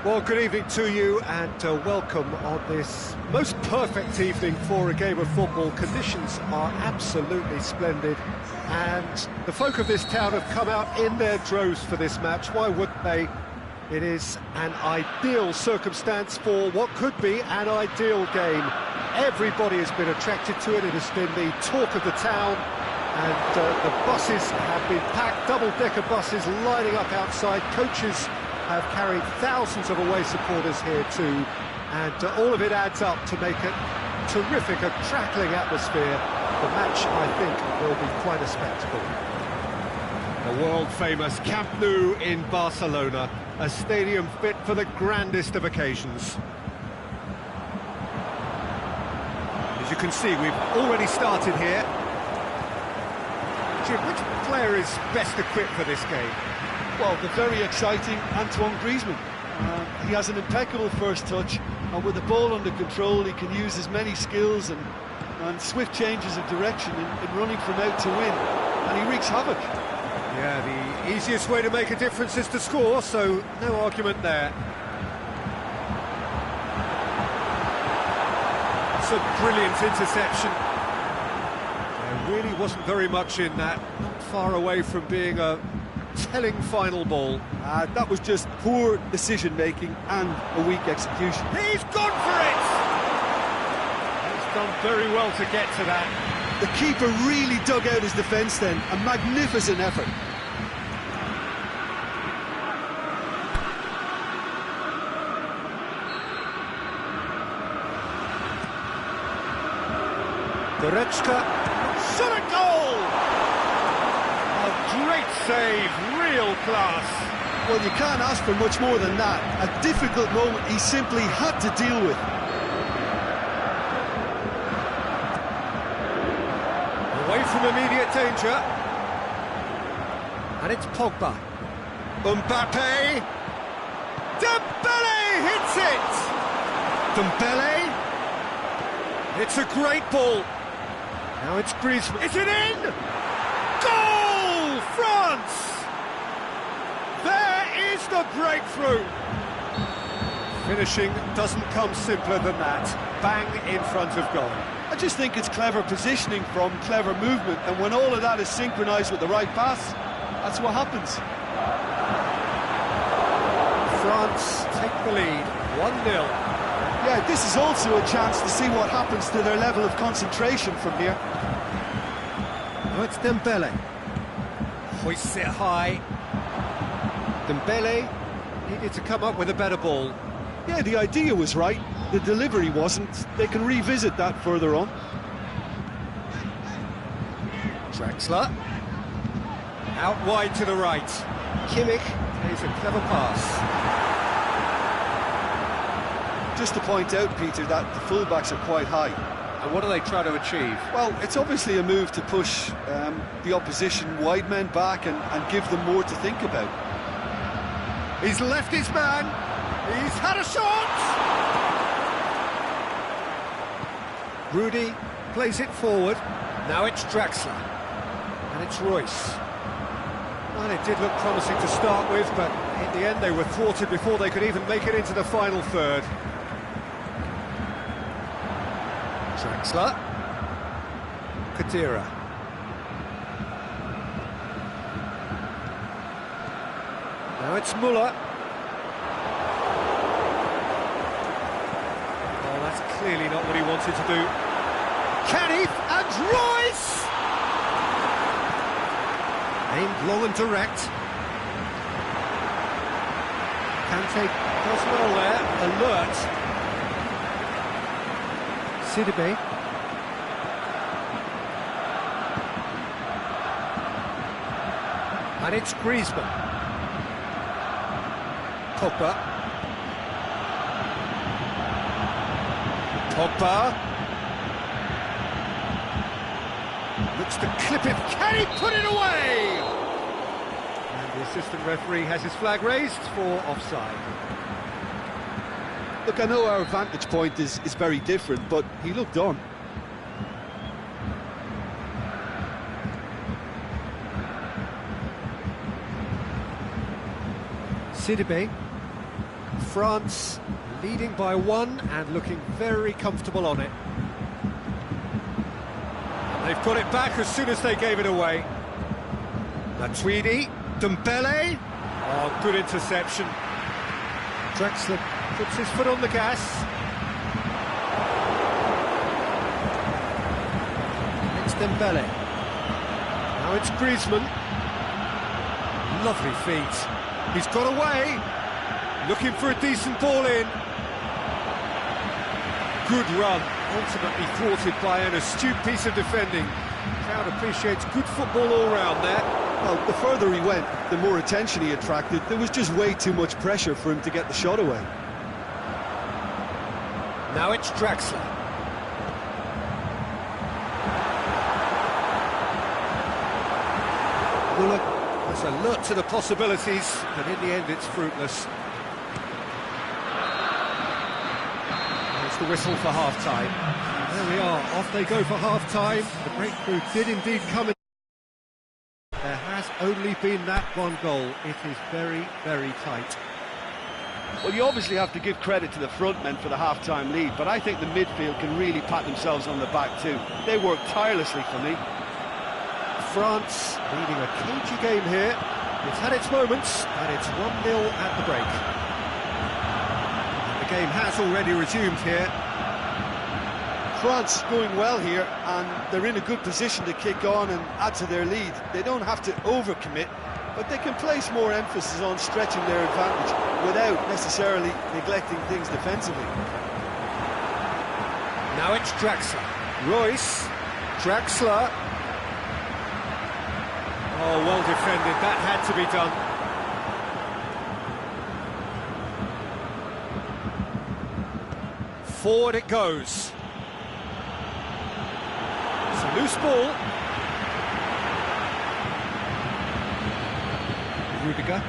Well, good evening to you and welcome on this most perfect evening for a game of football. Conditions are absolutely splendid and the folk of this town have come out in their droves for this match. Why wouldn't they? It is an ideal circumstance for what could be an ideal game. Everybody has been attracted to it. It has been the talk of the town and the buses have been packed, double-decker buses lining up outside. Coaches have carried thousands of away supporters here too, and all of it adds up to make it terrific, a crackling atmosphere. The match, I think, will be quite a spectacle. The world-famous Camp Nou in Barcelona, a stadium fit for the grandest of occasions. As you can see, we've already started here. Jim, which player is best equipped for this game? Well, the very exciting Antoine Griezmann. He has an impeccable first touch, and with the ball under control, he can use his many skills and swift changes of direction in running from out to win, and he wreaks havoc. Yeah, the easiest way to make a difference is to score, so no argument there. It's a brilliant interception. There really wasn't very much in that, not far away from being a telling final ball. That was just poor decision-making and a weak execution. He's gone for it! He's done very well to get to that. The keeper really dug out his defence then, a magnificent effort. Goretzka, shot a goal! A great save, real class. Well, you can't ask for much more than that. A difficult moment he simply had to deal with. Away from immediate danger. And it's Pogba. Mbappe. Dembele hits it! Dembele. It's a great ball. Now it's Griezmann. Is it in? Goal! France! There is the breakthrough. Finishing doesn't come simpler than that. Bang in front of goal. I just think it's clever positioning from clever movement, and when all of that is synchronised with the right pass, that's what happens. France take the lead, 1-0. Yeah, this is also a chance to see what happens to their level of concentration from here. Now it's Dembele. Hoists it high. Dembele needed to come up with a better ball. Yeah, the idea was right, the delivery wasn't. They can revisit that further on. Draxler. Out wide to the right. Kimmich plays a clever pass. Just to point out, Peter, that the fullbacks are quite high. And what are they trying to achieve? Well, it's obviously a move to push the opposition wide men back and give them more to think about. He's left his man. He's had a shot! Rudy plays it forward. Now it's Draxler. And it's Royce. Well, it did look promising to start with, but in the end they were thwarted before they could even make it into the final third. Draxler. Kadira. Now it's Muller. Oh, that's clearly not what he wanted to do. Canif and Royce! Aimed long and direct. Kante does well there, alert. Sidibe. And it's Griezmann. Pogba. Pogba. Looks to clip it. Can he put it away? And the assistant referee has his flag raised for offside. Look, I know our vantage point is very different, but he looked on. Sidibe. France leading by 1 and looking very comfortable on it. And they've got it back as soon as they gave it away. Matuidi, Dembele. Oh, good interception. Draxler puts his foot on the gas. It's Dembele. Now it's Griezmann. Lovely feet. He's got away. Looking for a decent ball in. Good run. Ultimately thwarted by an astute piece of defending. Crowd appreciates good football all round there. Well, the further he went, the more attention he attracted. There was just way too much pressure for him to get the shot away. Now it's Draxler. Muller was alert to the possibilities, but in the end it's fruitless. There's the whistle for half-time. There we are, off they go for half-time. The breakthrough did indeed come in. There has only been that one goal. It is very, very tight. Well, you obviously have to give credit to the front men for the half-time lead, but I think the midfield can really pat themselves on the back too. They worked tirelessly for me. France leading a cagey game here. It's had its moments, and it's 1-0 at the break. And the game has already resumed here. France going well here, and they're in a good position to kick on and add to their lead. They don't have to overcommit, but they can place more emphasis on stretching their advantage without necessarily neglecting things defensively. Now it's Draxler. Royce. Draxler. Oh, well defended. That had to be done. Forward it goes. It's a loose ball. Rudiger.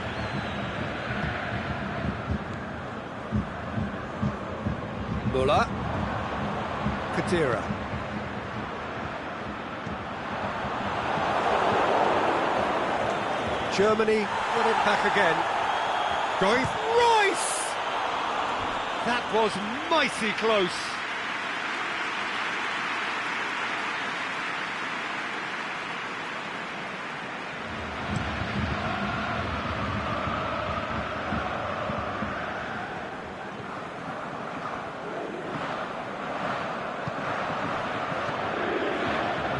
Muller. Kadira. Germany got it back again. Going Royce! That was mighty close.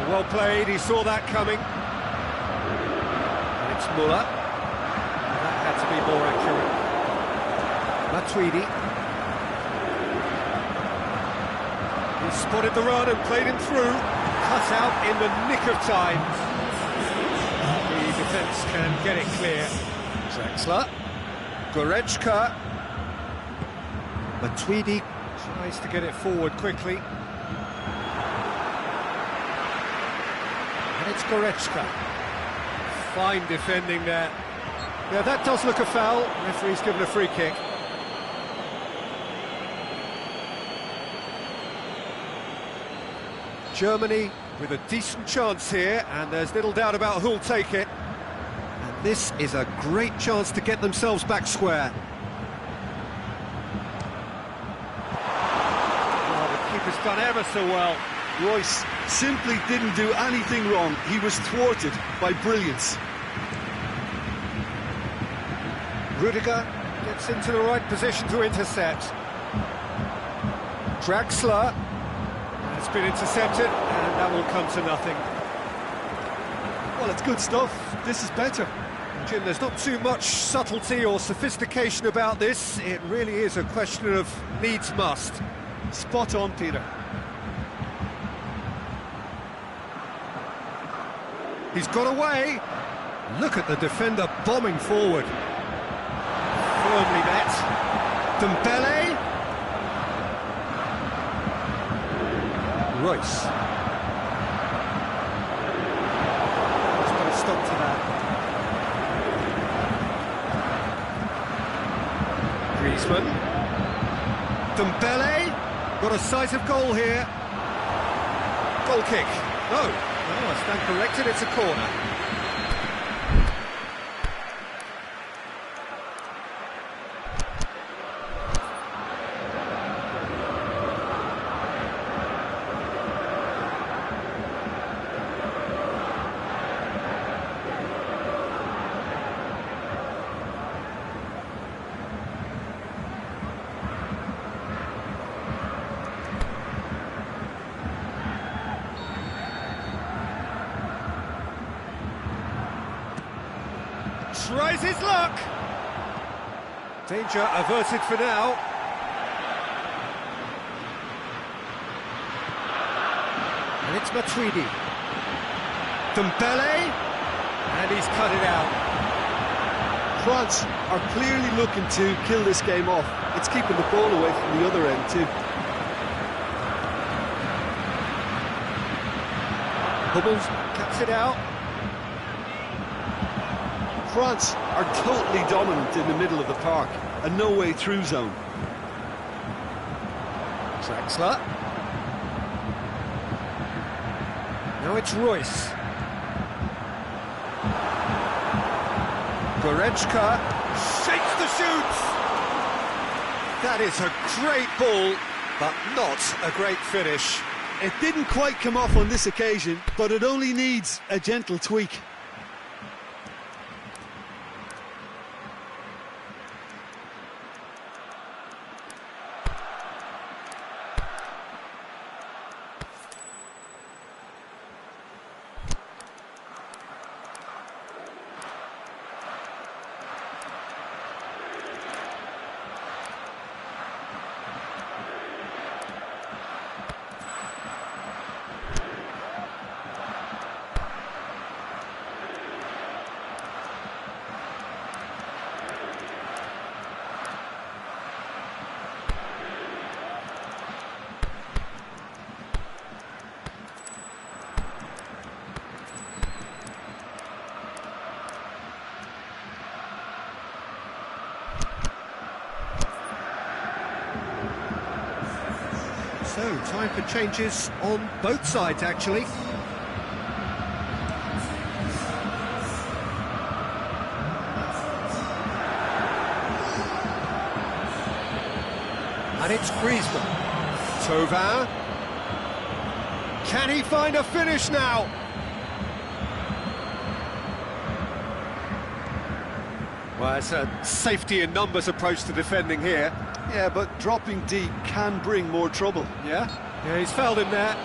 Well played, he saw that coming. And it's Muller. That had to be more accurate. Matuidi. He spotted the run and played him through. Cut out in the nick of time. The defence can get it clear. Draxler. Goretzka. Matuidi tries to get it forward quickly. And it's Goretzka. Fine defending there. Yeah, that does look a foul. Referee's given a free kick. Germany with a decent chance here, and there's little doubt about who'll take it. And this is a great chance to get themselves back square. Oh, the keeper's done ever so well. Royce simply didn't do anything wrong. He was thwarted by brilliance. Rudiger gets into the right position to intercept. Draxler has been intercepted, and that will come to nothing. Well, it's good stuff. This is better. Jim, there's not too much subtlety or sophistication about this. It really is a question of needs must. Spot on, Peter. He's got away. Look at the defender bombing forward. Firmly met. Dembele. Royce. He's got a stop to that. Griezmann. Dembele. Got a sight of goal here. Goal kick. No. Oh, I stand corrected, it's a corner. tries his luck. Danger averted for now. And it's Matuidi. Dembele, and he's cut it out. France are clearly looking to kill this game off. It's keeping the ball away from the other end too. Hummels cuts it out. France are totally dominant in the middle of the park, a no-way through zone. Draxler. Now it's Royce. Goretzka shakes the shoots. That is a great ball, but not a great finish. It didn't quite come off on this occasion, but it only needs a gentle tweak. So, time for changes on both sides, actually. And it's Griezmann. Thauvin. Can he find a finish now? Well, it's a safety in numbers approach to defending here. Yeah, but dropping deep can bring more trouble. Yeah, he's fouled him there.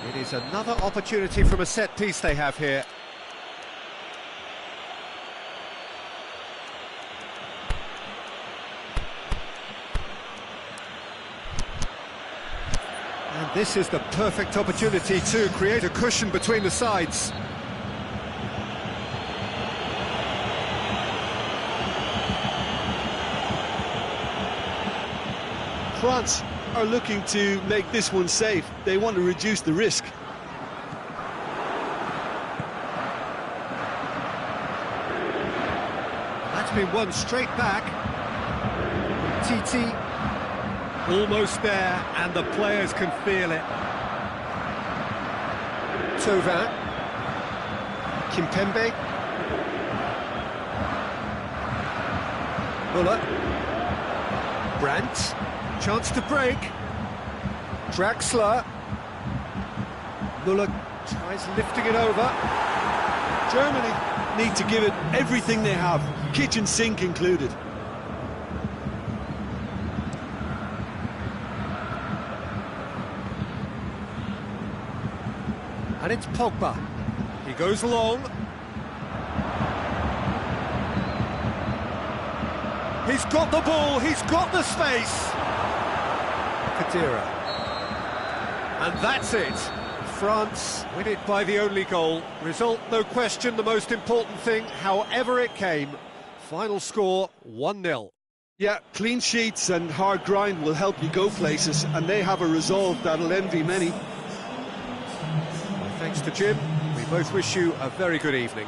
It is another opportunity from a set piece they have here. And this is the perfect opportunity to create a cushion between the sides. France are looking to make this one safe. They want to reduce the risk. That's been won straight back. TT almost there, and the players can feel it. Thauvin. Kimpembe. Muller. Brandt. Chance to break. Draxler. Muller tries lifting it over. Germany need to give it everything they have, kitchen sink included. And it's Pogba. He goes long. He's got the ball, he's got the space. Khedira. And that's it. France win it by the only goal. Result, no question, the most important thing, however it came. Final score, 1-0. Yeah, clean sheets and hard grind will help you go places, and they have a resolve that'll envy many. Well, thanks to Jim, we both wish you a very good evening.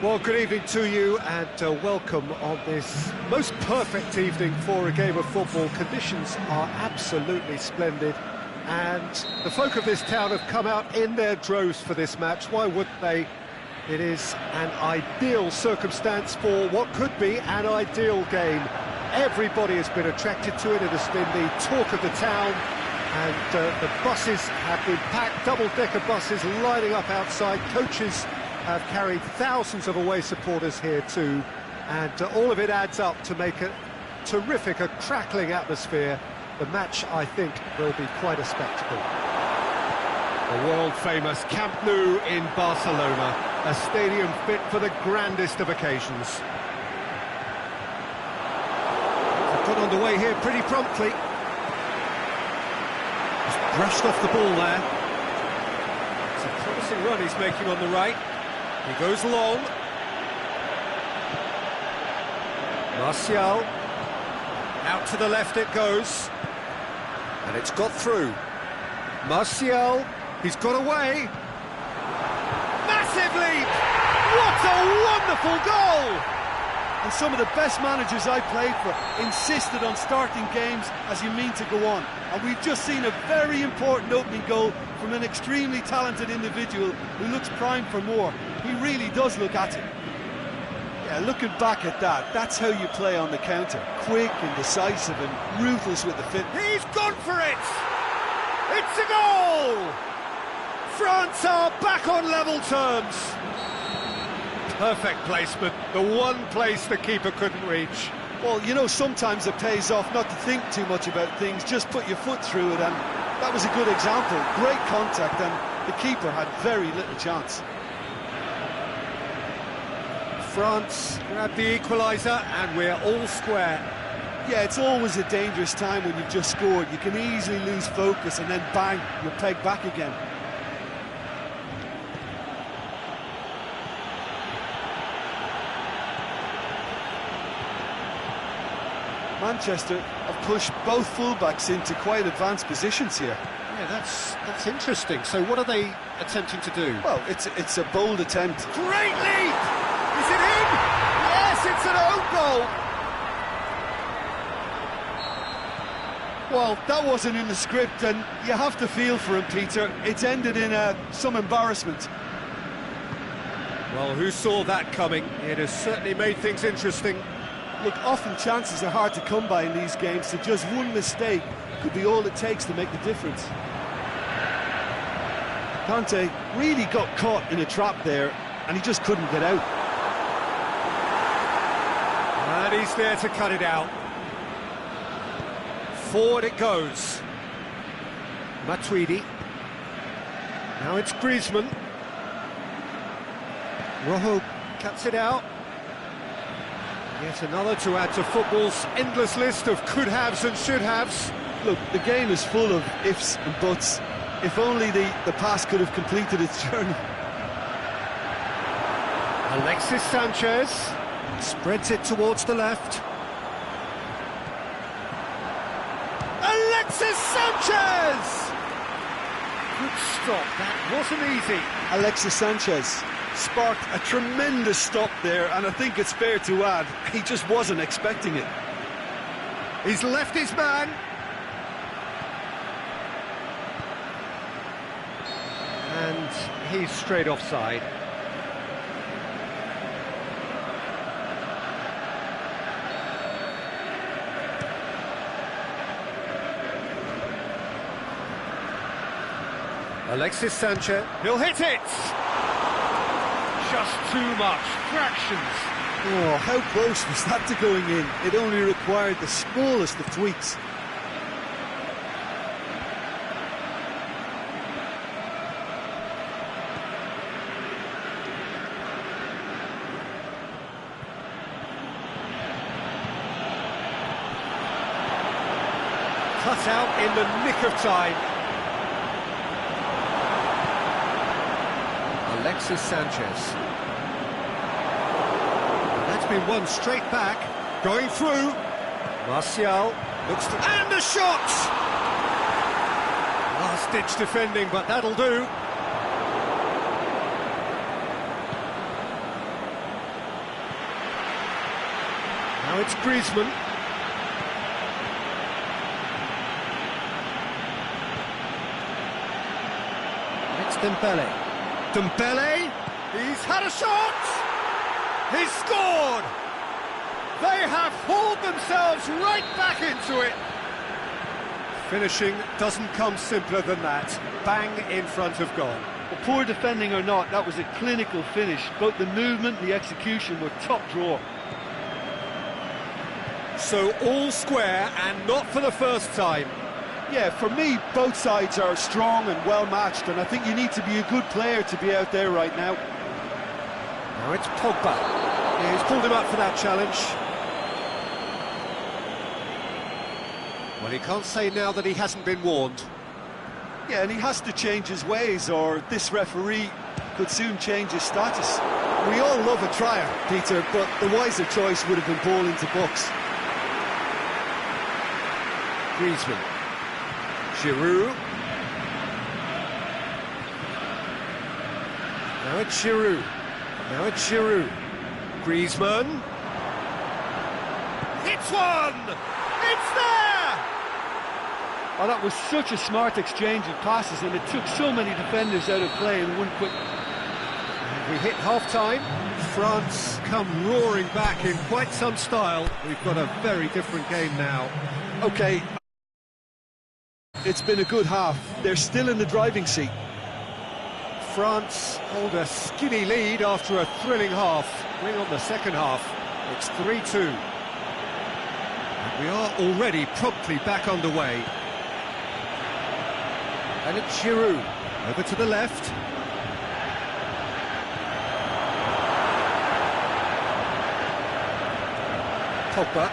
Well, good evening to you and welcome on this most perfect evening for a game of football. Conditions are absolutely splendid and the folk of this town have come out in their droves for this match. Why wouldn't they? It is an ideal circumstance for what could be an ideal game. Everybody has been attracted to it. It has been the talk of the town and the buses have been packed, double-decker buses lining up outside. Coaches have carried thousands of away supporters here too, and all of it adds up to make a terrific, a crackling atmosphere. The match, I think, will be quite a spectacle. The world-famous Camp Nou in Barcelona, a stadium fit for the grandest of occasions. They've got underway here pretty promptly. Just brushed off the ball there. It's a promising run he's making on the right. He goes long. Martial. Out to the left it goes. And it's got through. Martial. He's got away. Massive leap! What a wonderful goal! And some of the best managers I played for insisted on starting games as you mean to go on. And we've just seen a very important opening goal from an extremely talented individual who looks primed for more. He really does look at it. Yeah, looking back at that, that's how you play on the counter. Quick and decisive and ruthless with the fit. He's gone for it! It's a goal! France are back on level terms. Perfect placement, the one place the keeper couldn't reach. Well, you know, sometimes it pays off not to think too much about things, just put your foot through it, and that was a good example. Great contact, and the keeper had very little chance. France grabbed the equaliser, and we're all square. Yeah, it's always a dangerous time when you've just scored. You can easily lose focus, and then bang, you're pegged back again. Manchester have pushed both fullbacks into quite advanced positions here. Yeah, that's interesting. So what are they attempting to do? Well, it's a bold attempt. Great leap! Is it in? Yes, it's an own goal! Well, that wasn't in the script, and you have to feel for him, Peter. It's ended in some embarrassment. Well, who saw that coming? It has certainly made things interesting. Look, often chances are hard to come by in these games, so just one mistake could be all it takes to make the difference. Kanté really got caught in a trap there, and he just couldn't get out. And he's there to cut it out. Forward it goes. Matuidi. Now it's Griezmann. Rojo cuts it out. Yet another to add to football's endless list of could-haves and should-haves. Look, the game is full of ifs and buts. If only the pass could have completed its journey. Alexis Sanchez spreads it towards the left. Alexis Sanchez! Good stop, that wasn't easy. Alexis Sanchez sparked a tremendous stop there, and I think it's fair to add, he just wasn't expecting it. He's left his man. And he's straight offside. Alexis Sanchez, he'll hit it! Just too much, fractions. Oh, how close was that to going in? It only required the smallest of tweaks. Cut out in the nick of time. Alexis Sanchez. That's been won straight back. Going through. Martial looks to... And a shot! Last-ditch defending, but that'll do. Now it's Griezmann. It's Dembele. Dembele, he's had a shot! He's scored! They have hauled themselves right back into it! Finishing doesn't come simpler than that. Bang in front of goal. Well, poor defending or not, that was a clinical finish. Both the movement and the execution were top drawer. So all square, and not for the first time. Yeah, for me, both sides are strong and well-matched, and I think you need to be a good player to be out there right now. Now it's Pogba. Yeah, he's pulled him up for that challenge. Well, he can't say now that he hasn't been warned. Yeah, and he has to change his ways, or this referee could soon change his status. We all love a trier, Peter, but the wiser choice would have been ball into box. Griezmann. Giroud. Now it's Giroud. Now it's Giroud. Griezmann. It's one! It's there! Oh, that was such a smart exchange of passes, and it took so many defenders out of play in one quick... And we hit half-time. France come roaring back in quite some style. We've got a very different game now. OK, it's been a good half. They're still in the driving seat. France hold a skinny lead after a thrilling half. Bring on the second half. It's 3-2. And we are already promptly back underway. And it's Giroud. Over to the left. Pogba.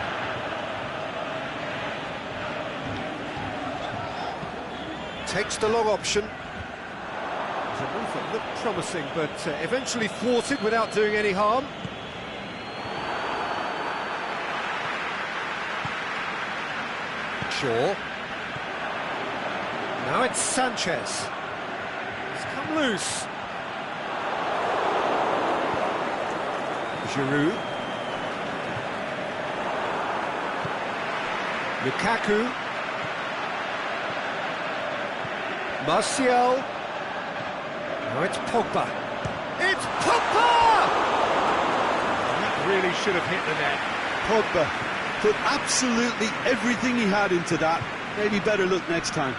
Takes the long option. It's a move that looked promising, but eventually thwarted without doing any harm. Shaw. Now it's Sanchez. He's come loose. Giroud. Lukaku. Martial. Now it's Pogba. It's Pogba! That really should have hit the net. Pogba put absolutely everything he had into that. Maybe better look next time.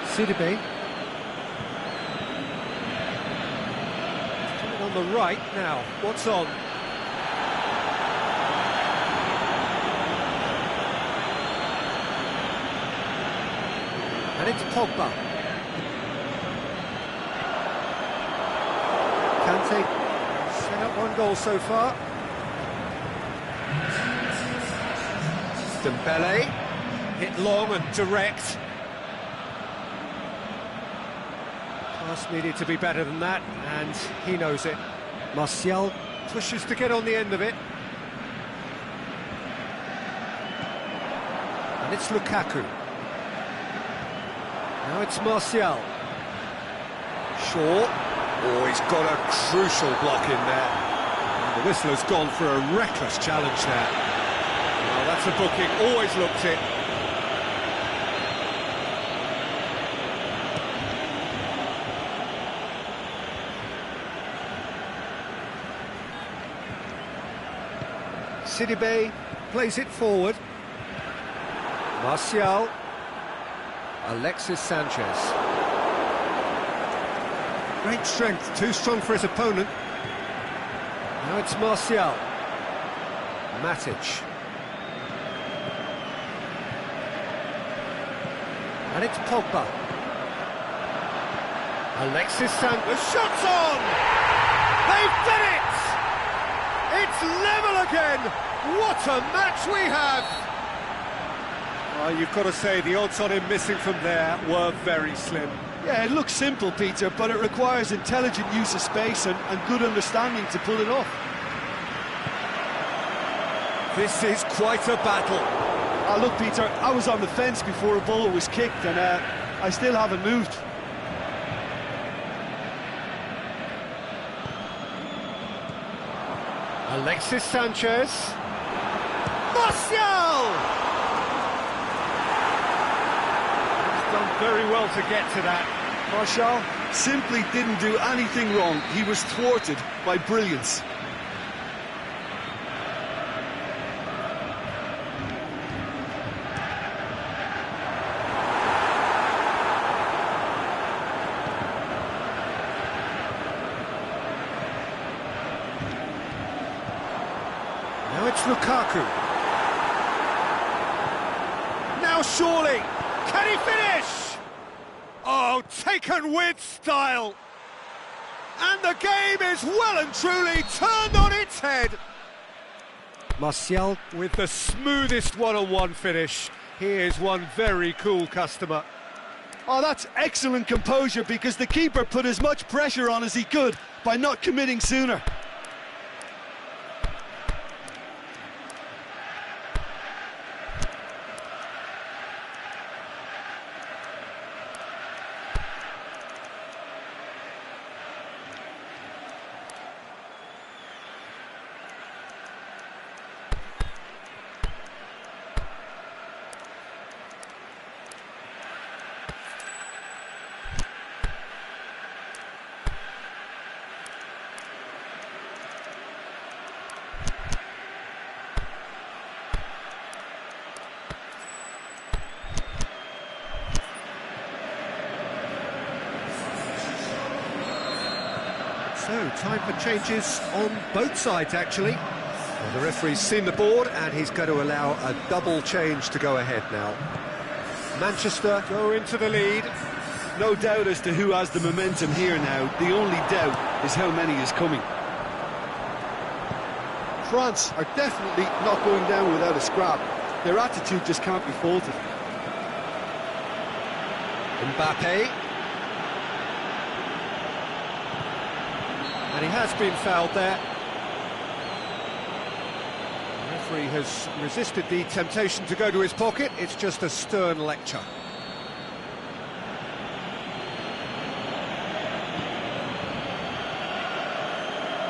Sidibe. Coming on the right now. What's on? And it's Pogba. Kante set up one goal so far. Dembele hit long and direct. Pass needed to be better than that, and he knows it. Martial pushes to get on the end of it. And it's Lukaku. Now it's Martial. Shaw. Oh, he's got a crucial block in there. And the whistle has gone for a reckless challenge there. Well, that's a booking, always looked it. Sidibe plays it forward. Martial. Alexis Sanchez. Great strength, too strong for his opponent. Now it's Martial. Matic. And it's Pogba. Alexis Sanchez. The shot's on! They've done it! It's level again! What a match we have! You've got to say, the odds on him missing from there were very slim. Yeah, it looks simple, Peter, but it requires intelligent use of space and good understanding to pull it off. This is quite a battle. Look, Peter, I was on the fence before a ball was kicked, and I still haven't moved. Alexis Sanchez. Martial! He's done very well to get to that. Martial simply didn't do anything wrong. He was thwarted by brilliance. Now it's Lukaku. Now surely, can he finish? Oh, taken with style. And the game is well and truly turned on its head. Martial with the smoothest one-on-one finish. Here's one very cool customer. Oh, that's excellent composure, because the keeper put as much pressure on as he could by not committing sooner. So, time for changes on both sides, actually. Well, the referee's seen the board, and he's going to allow a double change to go ahead now. Manchester go into the lead. No doubt as to who has the momentum here now. The only doubt is how many is coming. France are definitely not going down without a scrap. Their attitude just can't be faulted. Mbappe. And he has been fouled there. The referee has resisted the temptation to go to his pocket. It's just a stern lecture.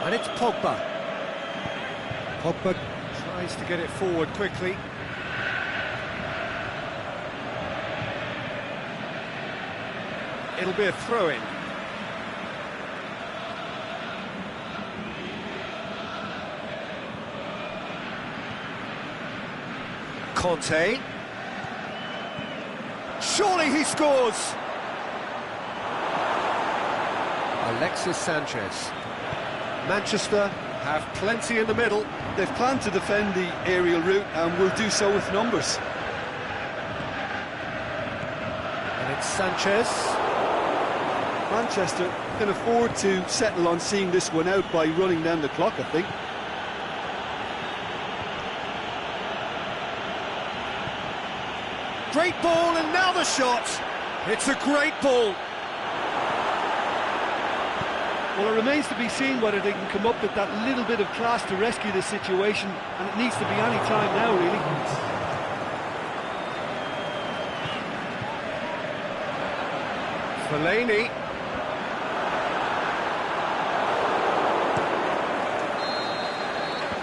And it's Pogba. Pogba tries to get it forward quickly. It'll be a throw-in. Conte. Surely he scores! Alexis Sanchez. Manchester have plenty in the middle. They've planned to defend the aerial route and will do so with numbers. And it's Sanchez. Manchester can afford to settle on seeing this one out by running down the clock, I think. Great ball, and now the shot. It's a great ball. Well, it remains to be seen whether they can come up with that little bit of class to rescue the situation, and it needs to be any time now, really. Fellaini.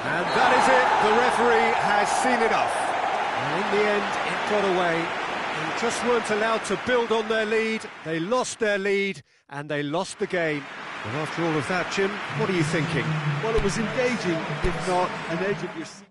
And that is it. The referee has seen enough. And in the end, it got away. They just weren't allowed to build on their lead. They lost their lead, and they lost the game. And after all of that, Jim, what are you thinking? Well, it was engaging, if not an edge of your seat.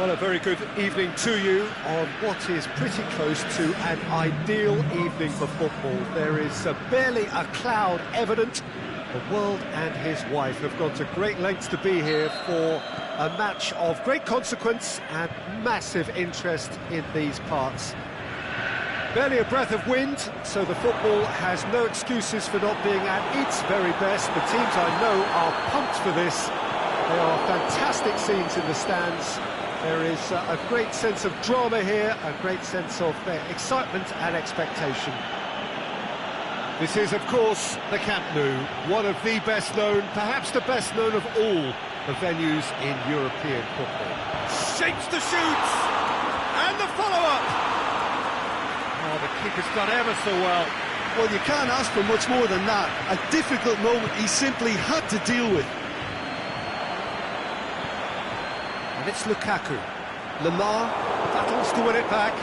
Well, a very good evening to you on what is pretty close to an ideal evening for football. There is barely a cloud evident. The world and his wife have gone to great lengths to be here for a match of great consequence and massive interest in these parts. Barely a breath of wind, so the football has no excuses for not being at its very best. The teams I know are pumped for this. There are fantastic scenes in the stands. There is a great sense of drama here, a great sense of excitement and expectation. This is, of course, the Camp Nou, one of the best known, perhaps the best known of all the venues in European football. Shapes to shoot! And the follow-up! Oh, the keeper's done ever so well. Well, you can't ask for much more than that. A difficult moment he simply had to deal with. And it's Lukaku. Lamar battles to win it back.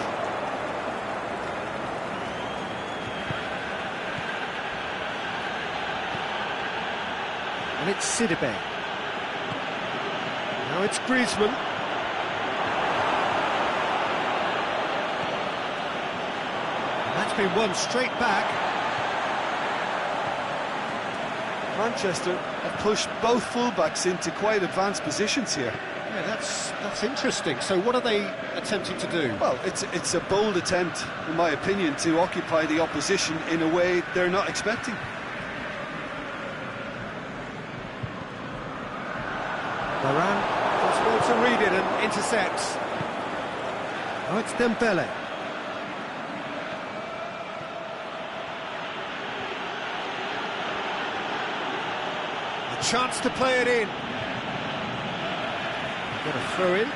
And it's Sidibe. Now it's Griezmann. That's been won straight back. Manchester have pushed both fullbacks into quite advanced positions here. Yeah, that's interesting. So what are they attempting to do? Well, it's a bold attempt, in my opinion, to occupy the opposition in a way they're not expecting. Varane does well to read it and intercepts. Oh, it's Dembele. A chance to play it in. Got a throw in.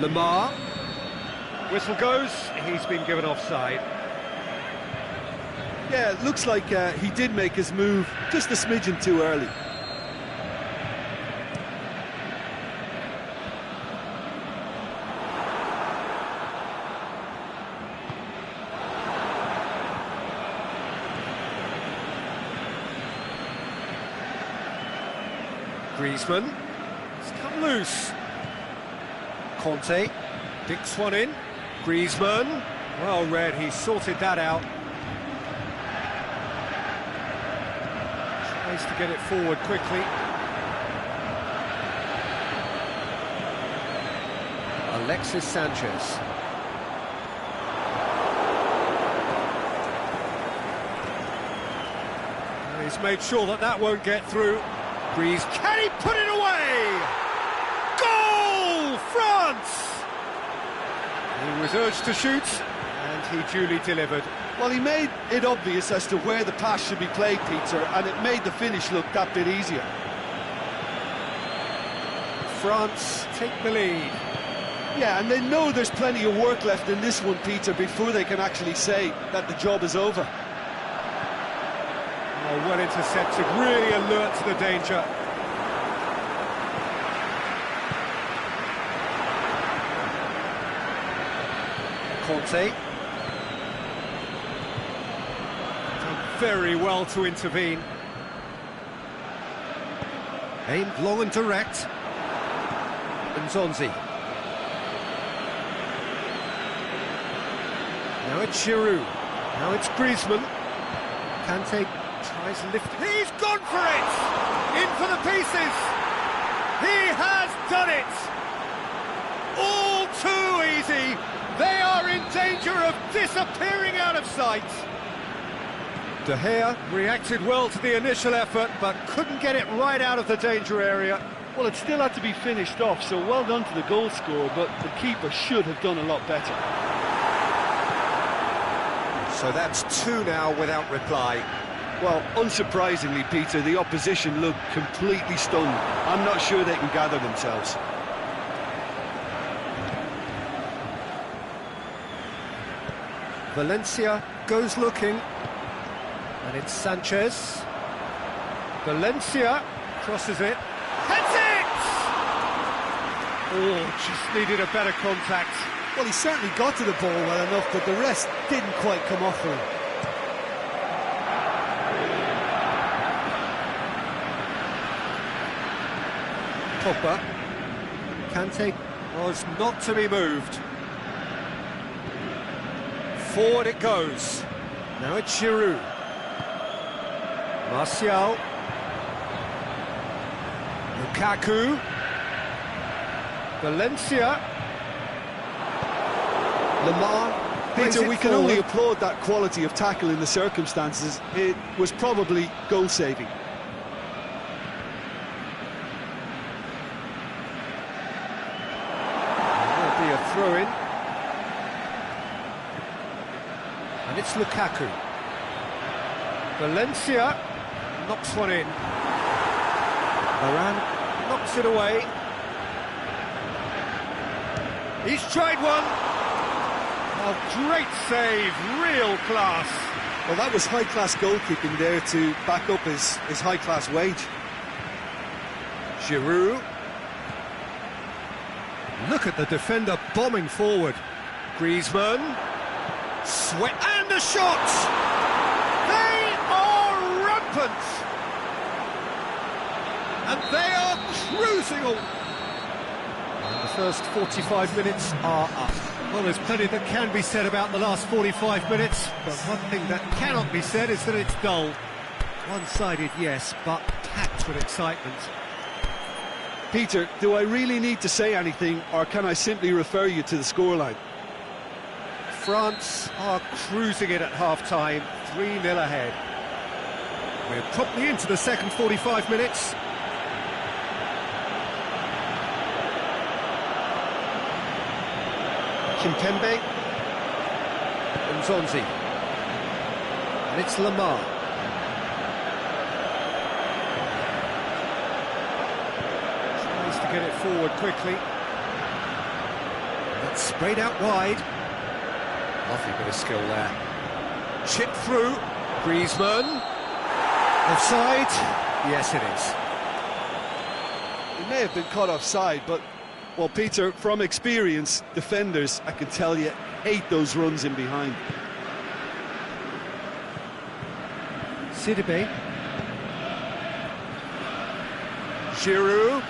Lamar. Whistle goes, he's been given offside. Yeah, it looks like he did make his move just a smidgen too early. Griezmann. It's come loose. Conte dicks one in. Griezmann. Well read, he sorted that out. Tries to get it forward quickly. Alexis Sanchez. He's made sure that that won't get through. Breeze, can he put it away? Goal! France! He was urged to shoot, and he duly delivered. Well, he made it obvious as to where the pass should be played, Peter, and it made the finish look that bit easier. France take the lead. Yeah, and they know there's plenty of work left in this one, Peter, before they can actually say that the job is over. Oh, well intercepted, really alert to the danger. Conte. Done very well to intervene. Aimed long and direct. Nzonzi. Now it's Giroud. Now it's Griezmann. Kante tries lifting. He's gone for it! In for the pieces! He has done it! All too easy! They are in danger of disappearing out of sight! De Gea reacted well to the initial effort, but couldn't get it right out of the danger area. Well, it still had to be finished off, so well done to the goal scorer, but the keeper should have done a lot better. So that's two now without reply. Well, unsurprisingly, Peter, the opposition look completely stunned. I'm not sure they can gather themselves. Valencia goes looking, and it's Sanchez. Valencia crosses it. Heads it! Oh, just needed a better contact. Well, he certainly got to the ball well enough, but the rest didn't quite come off for him. Pogba. Kante was not to be moved. Forward it goes. Now it's Giroud. Martial. Lukaku. Valencia. Lamar. Peter, we can only applaud that quality of tackle in the circumstances. It was probably goal-saving. There'll be a throw-in. And it's Lukaku. Valencia knocks one in. Varane knocks it away. He's tried one. Oh, great save, real class. Well, that was high-class goalkeeping there to back up his high-class wage. Giroud. Look at the defender bombing forward. Griezmann. Sweat and a shot! They are rampant! And they are cruising on. And the first 45 minutes are up. Well, there's plenty that can be said about the last 45 minutes, but one thing that cannot be said is that it's dull. One-sided, yes, but packed with excitement. Peter, do I really need to say anything, or can I simply refer you to the scoreline? France are cruising it at half-time, 3-0 ahead. We're promptly into the second 45 minutes. Kimpembe. Nzonzi. And it's Lamar. Tries to get it forward quickly. That's sprayed out wide. Lovely bit of skill there. Chip through. Griezmann. Offside. Yes, it is. He may have been caught offside, but, well, Peter, from experience, defenders, I can tell you, hate those runs in behind. Sidibe. Giroud.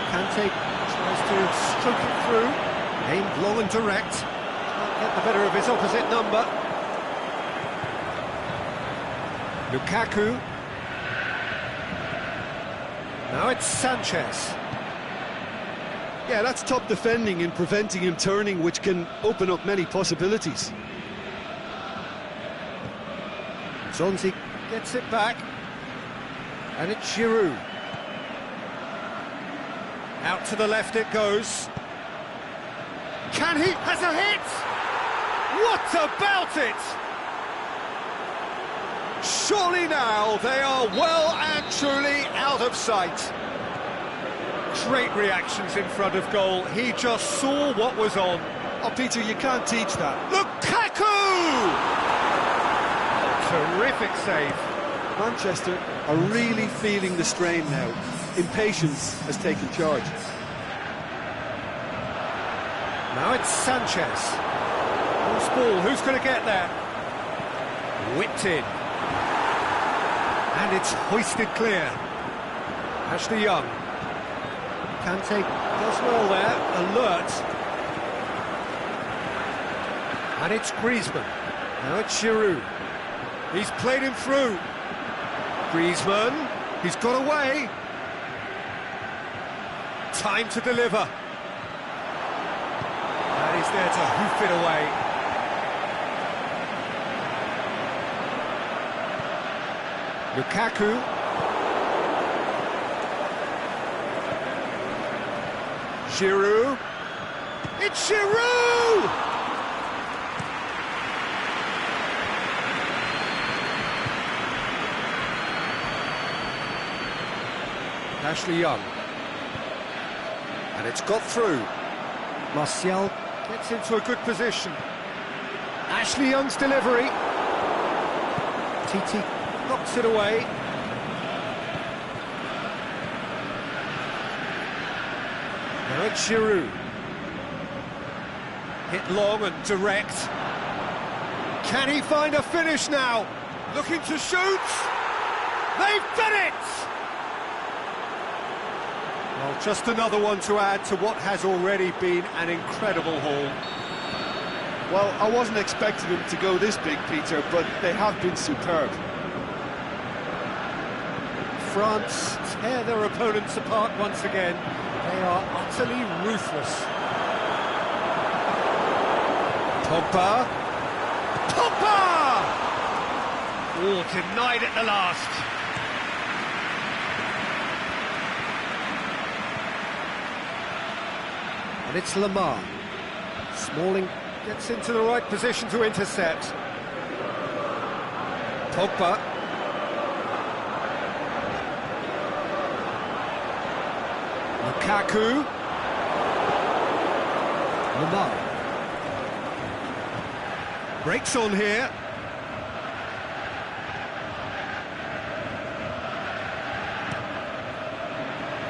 Kante tries to stroke it through. Aimed long and direct. Can't get the better of his opposite number. Lukaku. Now it's Sanchez. Yeah, that's top defending and preventing him turning, which can open up many possibilities. Zonzi gets it back. And it's Giroud. Out to the left it goes. Can he? Has a hit! What about it? Surely now they are well and truly out of sight. Great reactions in front of goal. He just saw what was on. Oh, Peter, you can't teach that. Lukaku! Terrific save. Manchester are really feeling the strain now. Impatience has taken charge. Now it's Sanchez. Loose ball, who's going to get there? Whipped in. And it's hoisted clear. Ashley Young. Kante does well there, alert. And it's Griezmann. Now it's Giroud. He's played him through. Griezmann, he's got away. Time to deliver. And he's there to hoof it away. Lukaku. Giroud. It's Giroud! Ashley Young. And it's got through. Martial gets into a good position. Ashley Young's delivery. TT knocks it away. Now it's Giroud. Hit long and direct. Can he find a finish now? Looking to shoot. They've done it! Well, just another one to add to what has already been an incredible haul. Well, I wasn't expecting them to go this big, Peter, but they have been superb. France tear their opponents apart once again. They are utterly ruthless. Pogba. Pogba! Oh, denied at the last. And it's Lamar. Smalling gets into the right position to intercept. Pogba. Lukaku. Lamar. Breaks on here.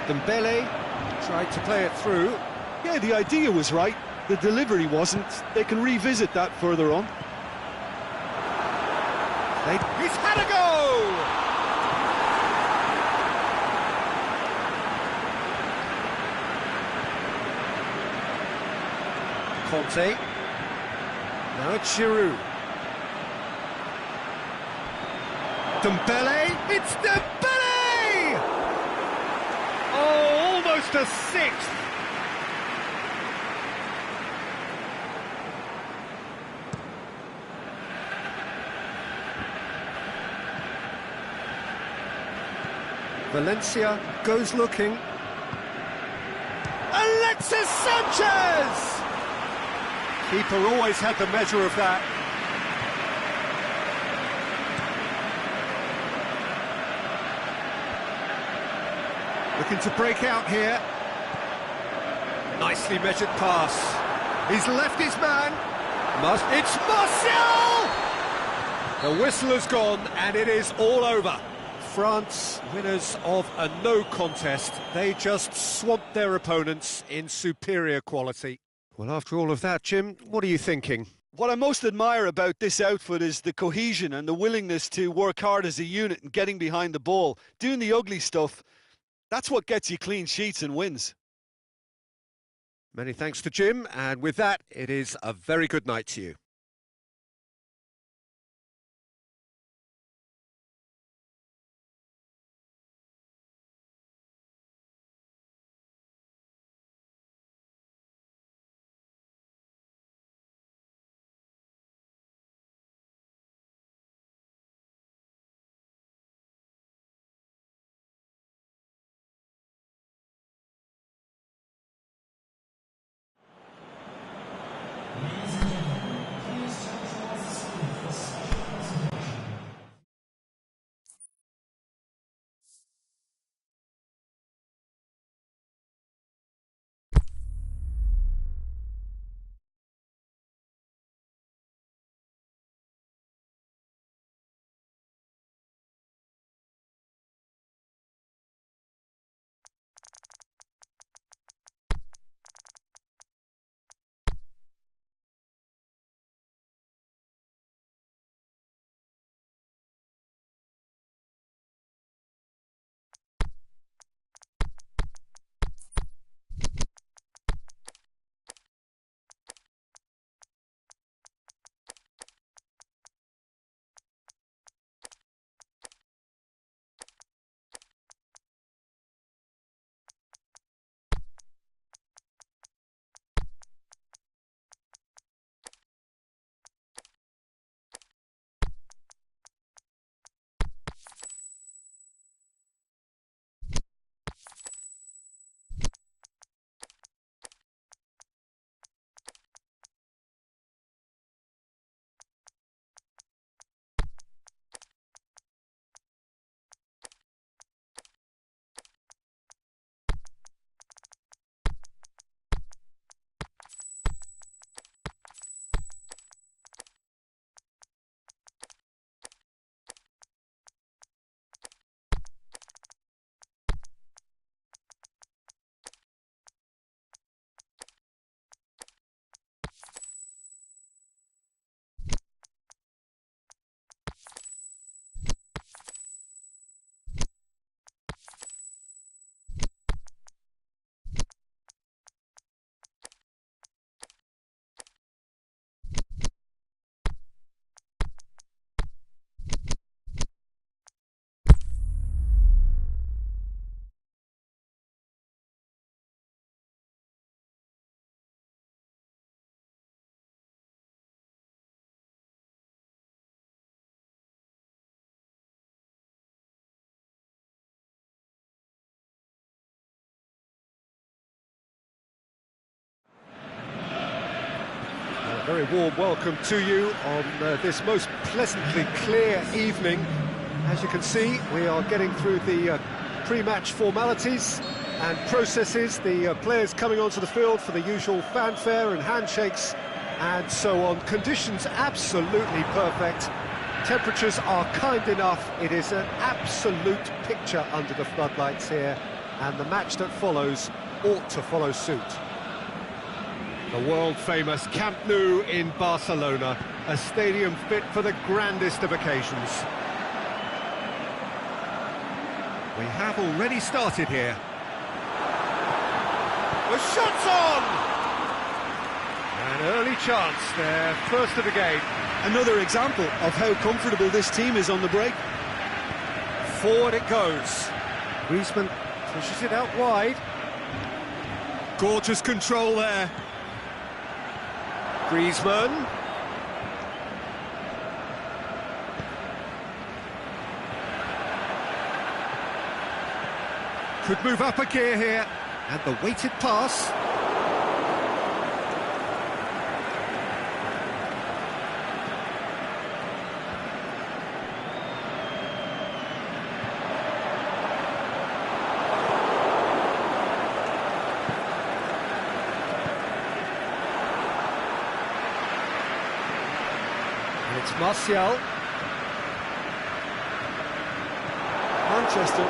Dembele tried to play it through. Yeah, the idea was right. The delivery wasn't. They can revisit that further on. He's had a go! Conte. Now it's Giroud. Dembele. It's Dembele! Oh, almost a sixth. Valencia goes looking. Alexis Sanchez! Keeper always had the measure of that. Looking to break out here. Nicely measured pass. He's left his man. It's Martial! The whistle has gone and it is all over. France, winners of a no contest. They just swamped their opponents in superior quality. Well, after all of that, Jim, what are you thinking? What I most admire about this outfit is the cohesion and the willingness to work hard as a unit and getting behind the ball, doing the ugly stuff. That's what gets you clean sheets and wins. Many thanks to Jim, and with that, it is a very good night to you. Very warm welcome to you on this most pleasantly clear evening. As you can see, we are getting through the pre-match formalities and processes, the players coming onto the field for the usual fanfare and handshakes and so on. Conditions absolutely perfect. Temperatures are kind enough. It is an absolute picture under the floodlights here, and the match that follows ought to follow suit. The world-famous Camp Nou in Barcelona, a stadium fit for the grandest of occasions. We have already started here. The shot's on! An early chance there, first of the game. Another example of how comfortable this team is on the break. Forward it goes. Griezmann pushes it out wide. Gorgeous control there. Griezmann. Could move up a gear here. And the weighted pass. It's Martial. Manchester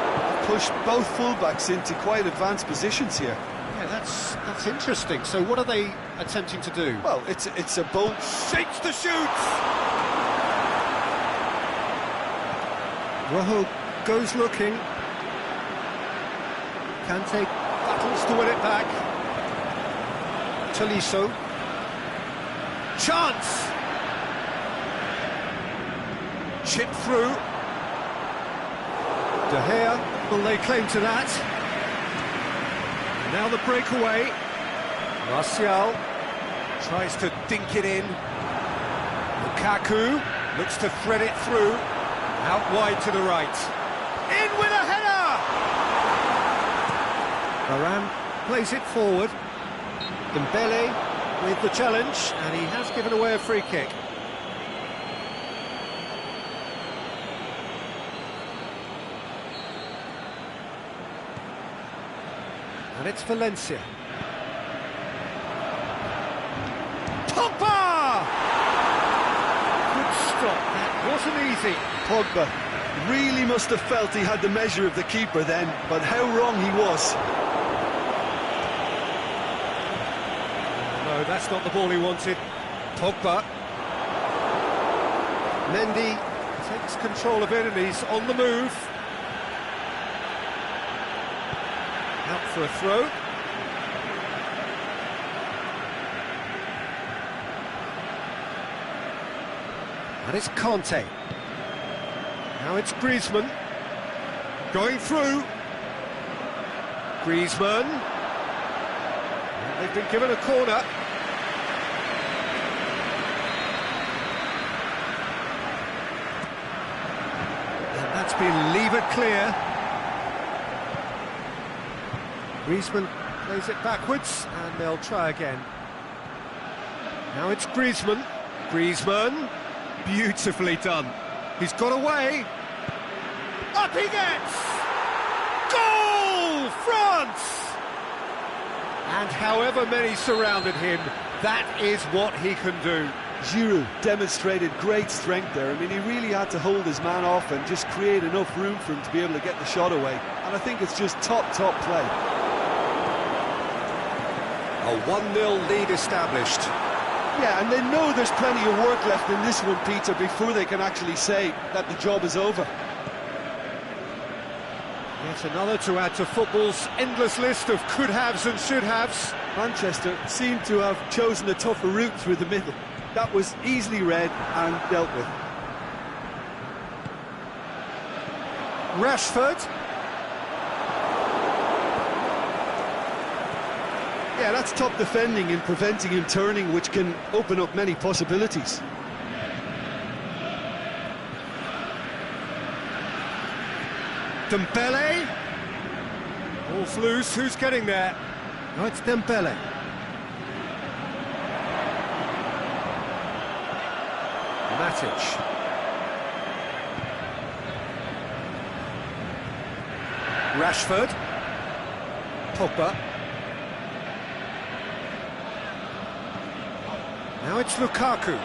pushed both fullbacks into quite advanced positions here. Yeah, that's interesting. So what are they attempting to do? Well, it's a bold... Shakes to shoot! Rojo goes looking. Kante battles to win it back. Tolisso. Chance! Chip through. De Gea will lay claim to that. Now the breakaway. Martial tries to dink it in. Lukaku looks to thread it through. Out wide to the right. In with a header! Varane plays it forward. Dembele with the challenge, and he has given away a free kick. And it's Valencia. Pogba! Good stop, that wasn't easy. Pogba really must have felt he had the measure of the keeper then, but how wrong he was. No, that's not the ball he wanted. Pogba. Mendy takes control of it and he's on the move. Out for a throw. And it's Kante. Now it's Griezmann. Going through. Griezmann. And they've been given a corner. And that's been levered clear. Griezmann plays it backwards, and they'll try again. Now it's Griezmann. Griezmann, beautifully done. He's got away. Up he gets! Goal! France! And however many surrounded him, that is what he can do. Giroud demonstrated great strength there. I mean, he really had to hold his man off and just create enough room for him to be able to get the shot away. And I think it's just top play. A 1-0 lead established. Yeah, and they know there's plenty of work left in this one, Peter, before they can actually say that the job is over. Yet another to add to football's endless list of could-haves and should-haves. Manchester seemed to have chosen a tougher route through the middle. That was easily read and dealt with. Rashford. Yeah, that's top defending and preventing him turning, which can open up many possibilities. Dembele. Ball's loose, who's getting there? No, it's Dembele. Matic. Rashford. Pogba. Now it's Lukaku.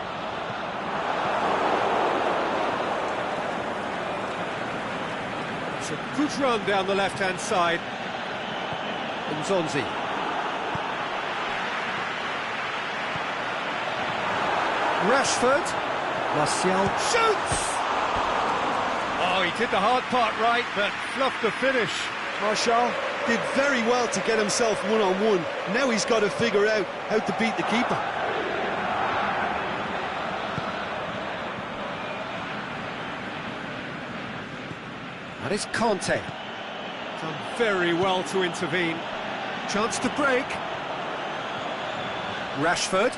It's a good run down the left-hand side. Nzonzi. Rashford. Martial shoots! Oh, he did the hard part right, but fluffed the finish. Martial did very well to get himself one-on-one. Now he's got to figure out how to beat the keeper. That is Conte. Done very well to intervene. Chance to break. Rashford.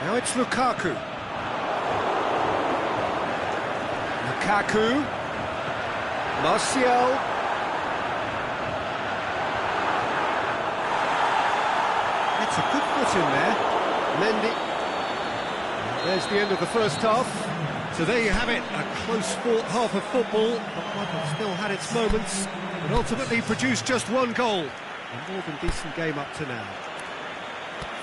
Now it's Lukaku. Lukaku. Martial. That's a good foot in there. Mendy. There's the end of the first half. So there you have it, a close-fought half of football, but one that still had its moments, but ultimately produced just one goal. A more than decent game up to now.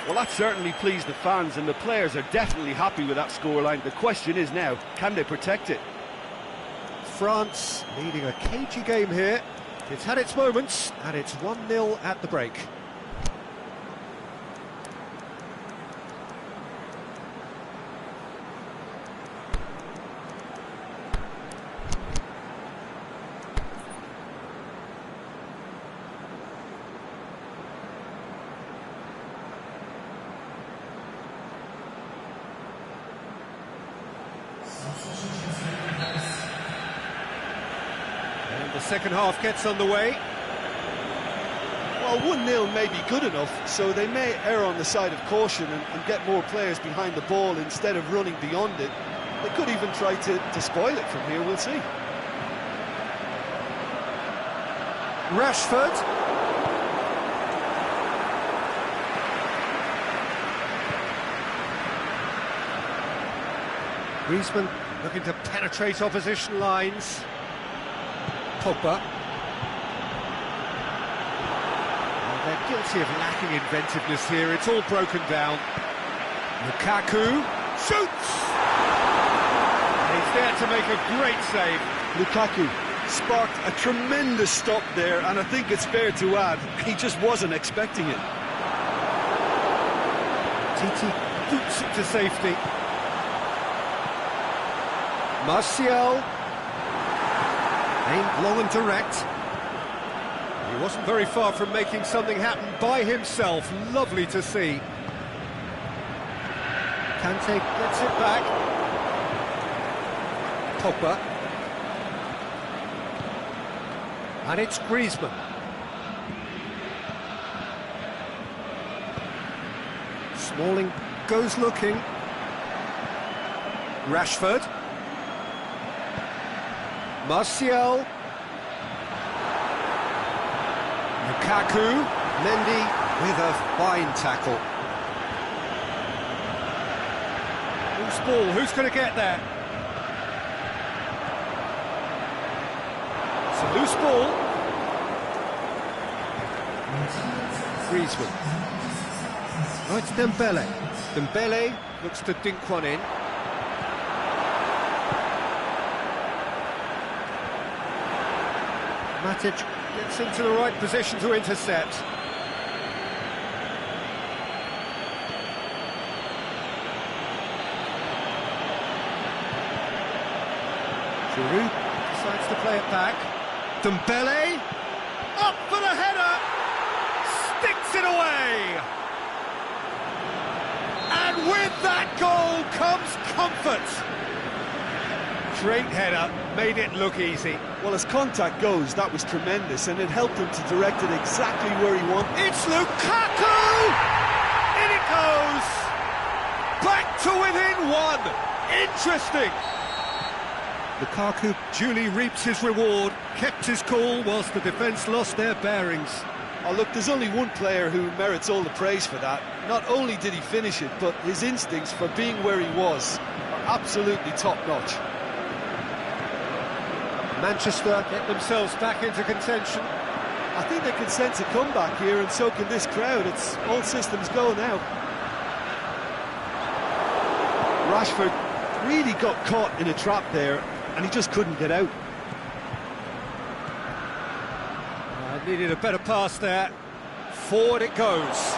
Well, that certainly pleased the fans, and the players are definitely happy with that scoreline. The question is now, can they protect it? France leading a cagey game here. It's had its moments, and it's 1-0 at the break. And the second half gets underway. Well, 1-0 may be good enough, so they may err on the side of caution and get more players behind the ball instead of running beyond it. They could even try to spoil it from here, we'll see. Rashford. Griezmann looking to penetrate opposition lines. Pogba. Oh, they're guilty of lacking inventiveness here. It's all broken down. Lukaku shoots! And he's there to make a great save. Lukaku sparked a tremendous stop there, and I think it's fair to add, he just wasn't expecting it. Titi boots it to safety. Martial. Aimed long and direct. He wasn't very far from making something happen by himself. Lovely to see. Kante gets it back. Pogba. And it's Griezmann. Smalling goes looking. Rashford. Martial. Lukaku. Mendy with a fine tackle. Loose ball, who's going to get there? It's a loose ball. Griezmann. Oh, it's Dembele. Dembele looks to dink one in. Matic gets into the right position to intercept. Giroud decides to play it back. Dembele, up for the header, sticks it away. And with that goal comes comfort. Great header, made it look easy. Well, as contact goes, that was tremendous, and it helped him to direct it exactly where he wanted. It's Lukaku! In it goes! Back to within one! Interesting! Lukaku duly reaps his reward, kept his cool whilst the defence lost their bearings. Oh, look, there's only one player who merits all the praise for that. Not only did he finish it, but his instincts for being where he was absolutely top-notch. Manchester get themselves back into contention. I think they can sense a comeback here, and so can this crowd. It's all systems go now. Rashford really got caught in a trap there, and he just couldn't get out. Needed a better pass there. Forward it goes.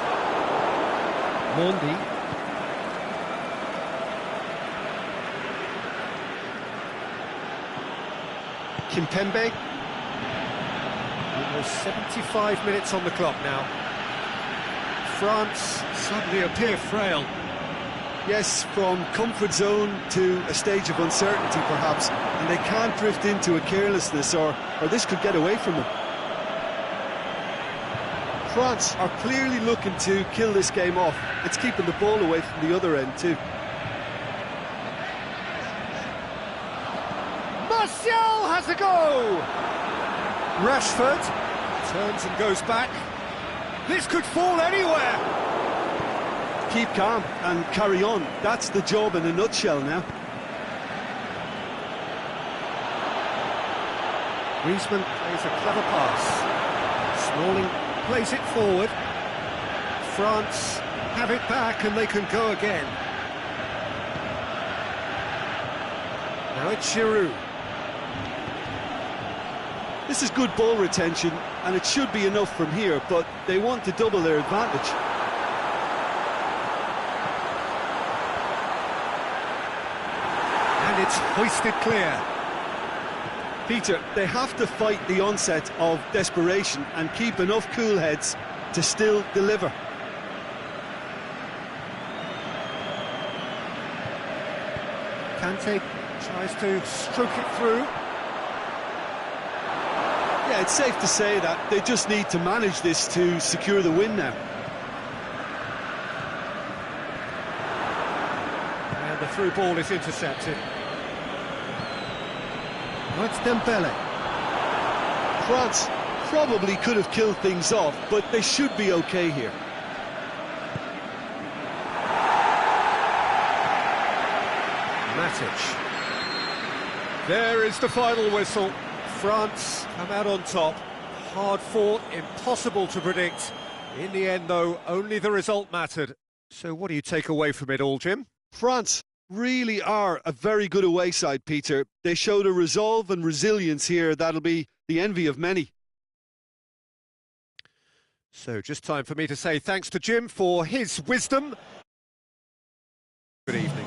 Mondi. Kimpembe. Almost 75 minutes on the clock now. France suddenly appear frail. Yes, from comfort zone to a stage of uncertainty perhaps, and they can't drift into a carelessness or this could get away from them. France are clearly looking to kill this game off. It's keeping the ball away from the other end too. Martial has a go! Rashford turns and goes back. This could fall anywhere! Keep calm and carry on. That's the job in a nutshell now. Griezmann plays a clever pass. Smalling plays it forward. France have it back and they can go again. Now it's Giroud. This is good ball retention and it should be enough from here, but they want to double their advantage. And it's hoisted clear. Peter, they have to fight the onset of desperation and keep enough cool heads to still deliver. Kante tries to stroke it through. Yeah, it's safe to say that they just need to manage this to secure the win now. And the through ball is intercepted. That's Dembele. France probably could have killed things off, but they should be okay here. Matic. There is the final whistle. France come out on top. Hard fought, impossible to predict. In the end, though, only the result mattered. So what do you take away from it all, Jim? France really are a very good away side, Peter. They showed a resolve and resilience here that'll be the envy of many. So just time for me to say thanks to Jim for his wisdom. Good evening.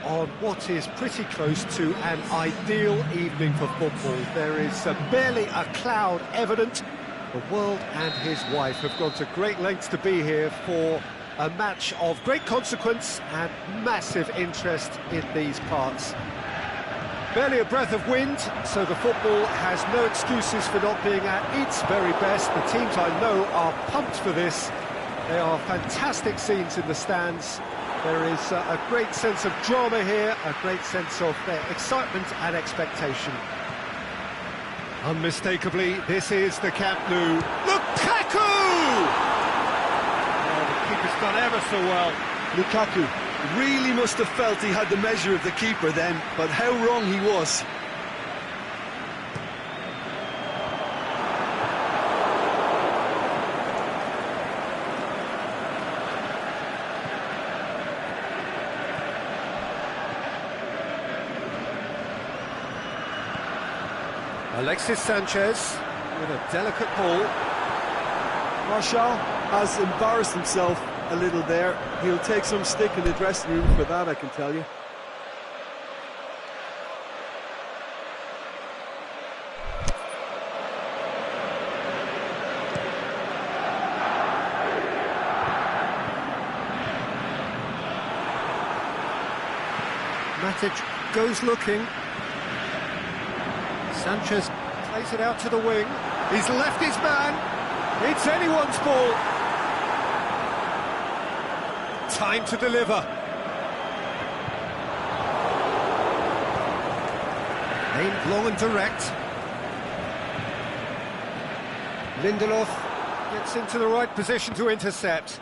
on what is pretty close to an ideal evening for football. There is barely a cloud evident. The world and his wife have gone to great lengths to be here for a match of great consequence and massive interest in these parts. Barely a breath of wind, so the football has no excuses for not being at its very best. The teams I know are pumped for this. They are fantastic scenes in the stands. There is a great sense of drama here, a great sense of excitement and expectation. Unmistakably, this is the Camp Nou. Lukaku! Oh, the keeper's done ever so well. Lukaku really must have felt he had the measure of the keeper then, but how wrong he was. Alexis Sanchez with a delicate ball. Martial has embarrassed himself a little there. He'll take some stick in the dressing room for that, I can tell you. Matic goes looking. Sanchez plays it out to the wing. He's left his man. It's anyone's ball. Time to deliver. Aimed long and direct. Lindelof gets into the right position to intercept.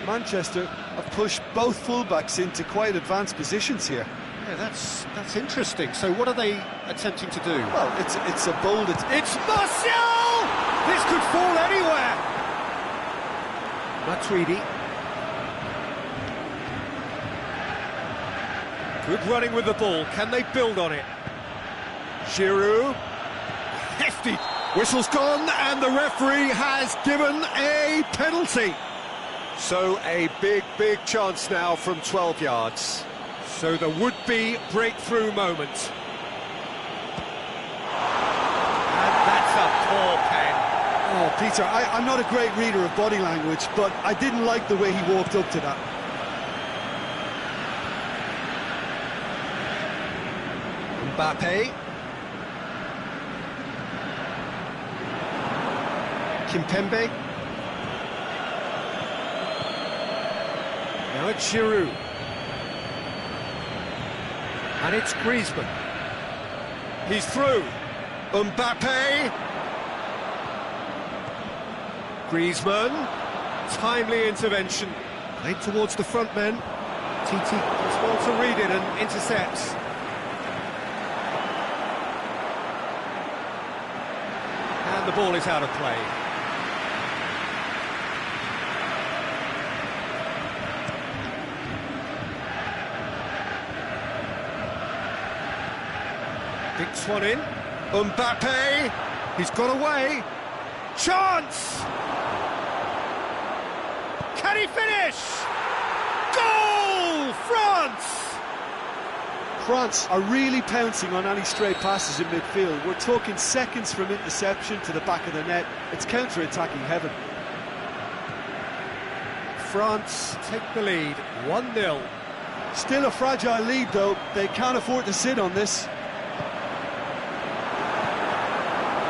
Manchester have pushed both fullbacks into quite advanced positions here. Yeah, that's interesting. So what are they attempting to do? Well, it's a bold... It's Martial! This could fall anywhere! Matuidi. Good running with the ball. Can they build on it? Giroud. Hefty. Whistle's gone, and the referee has given a penalty. So a big chance now from 12 yards. So the would-be breakthrough moment. And that's a poor pen. Oh, Peter, I'm not a great reader of body language, but I didn't like the way he walked up to that. Mbappe. Kimpembe. Now it's Giroud. And it's Griezmann. He's through. Mbappe. Griezmann. Timely intervention. Played towards the front men. TT does well to read it and intercepts. And the ball is out of play. Dinks one in. Mbappe. He's got away. Chance! Can he finish? Goal! France! France are really pouncing on any stray passes in midfield. We're talking seconds from interception to the back of the net. It's counter-attacking heaven. France take the lead, 1-0. Still a fragile lead, though. They can't afford to sit on this.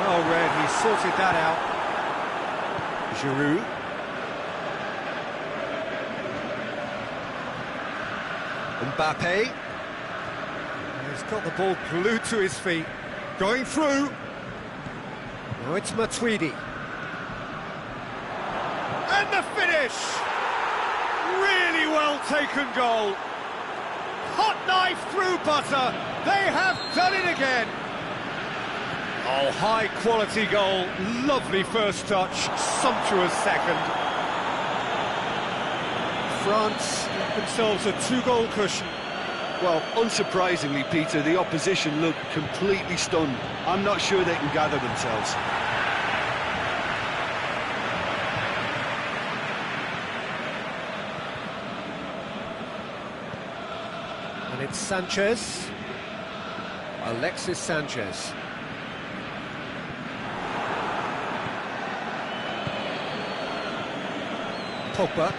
Oh, Red, he sorted that out. Giroud. Mbappe. He's got the ball glued to his feet. Going through. Now it's Matuidi. And the finish! Really well taken goal. Hot knife through butter. They have done it again. Oh, high quality goal. Lovely first touch. Sumptuous second. France get themselves a 2-goal cushion. Well, unsurprisingly, Peter, the opposition look completely stunned. I'm not sure they can gather themselves. It's Sanchez. Alexis Sanchez. Pogba.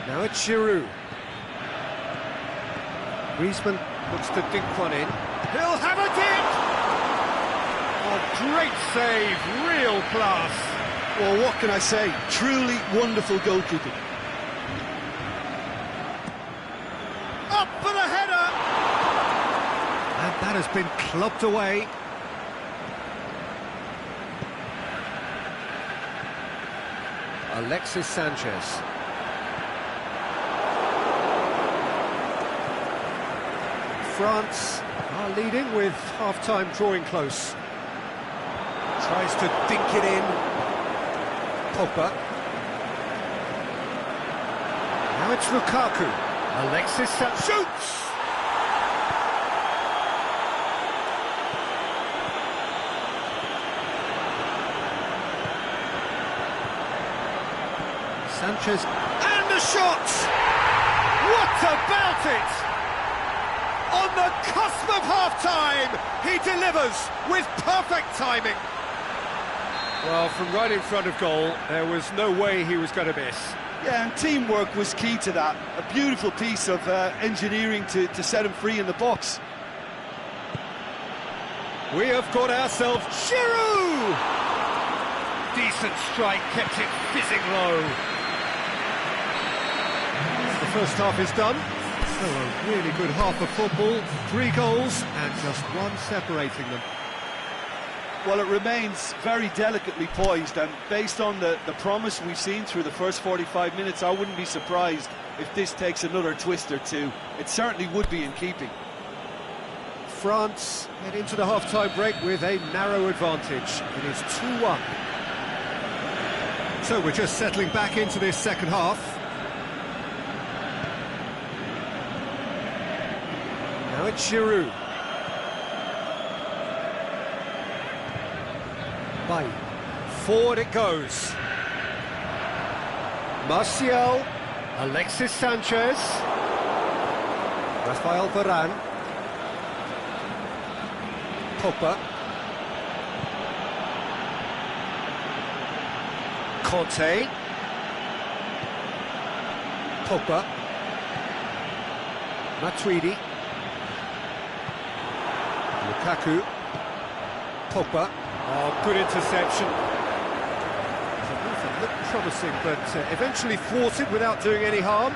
Now it's Giroud. Griezmann looks to dink one in. He'll have a dip! Oh, great save, real class. Well, what can I say? Truly wonderful goalkeeping. Up for the header! And that has been clubbed away. Alexis Sanchez. France are leading with half-time drawing close. Tries to dink it in. Pogba. Now it's Lukaku. Alexis Sanchez shoots! Sanchez, and the shot! What about it? On the cusp of half-time, he delivers with perfect timing. Well, from right in front of goal, there was no way he was going to miss. Yeah, and teamwork was key to that. A beautiful piece of engineering to set him free in the box. We have got ourselves Giroud! Decent strike, kept it fizzing low. The first half is done. So a really good half of football, 3 goals and just one separating them. Well, it remains very delicately poised, and based on the promise we've seen through the first 45 minutes, I wouldn't be surprised if this takes another twist or two. It certainly would be in keeping. France head into the half-time break with a narrow advantage. It is 2-1. So we're just settling back into this second half. Now it's Giroud. Bay. Forward it goes. Martial. Alexis Sanchez. Rafael Varane. Pogba. Conte. Pogba. Matuidi. Lukaku. Pogba. Oh, good interception. The movement looked promising, but eventually thwarted without doing any harm.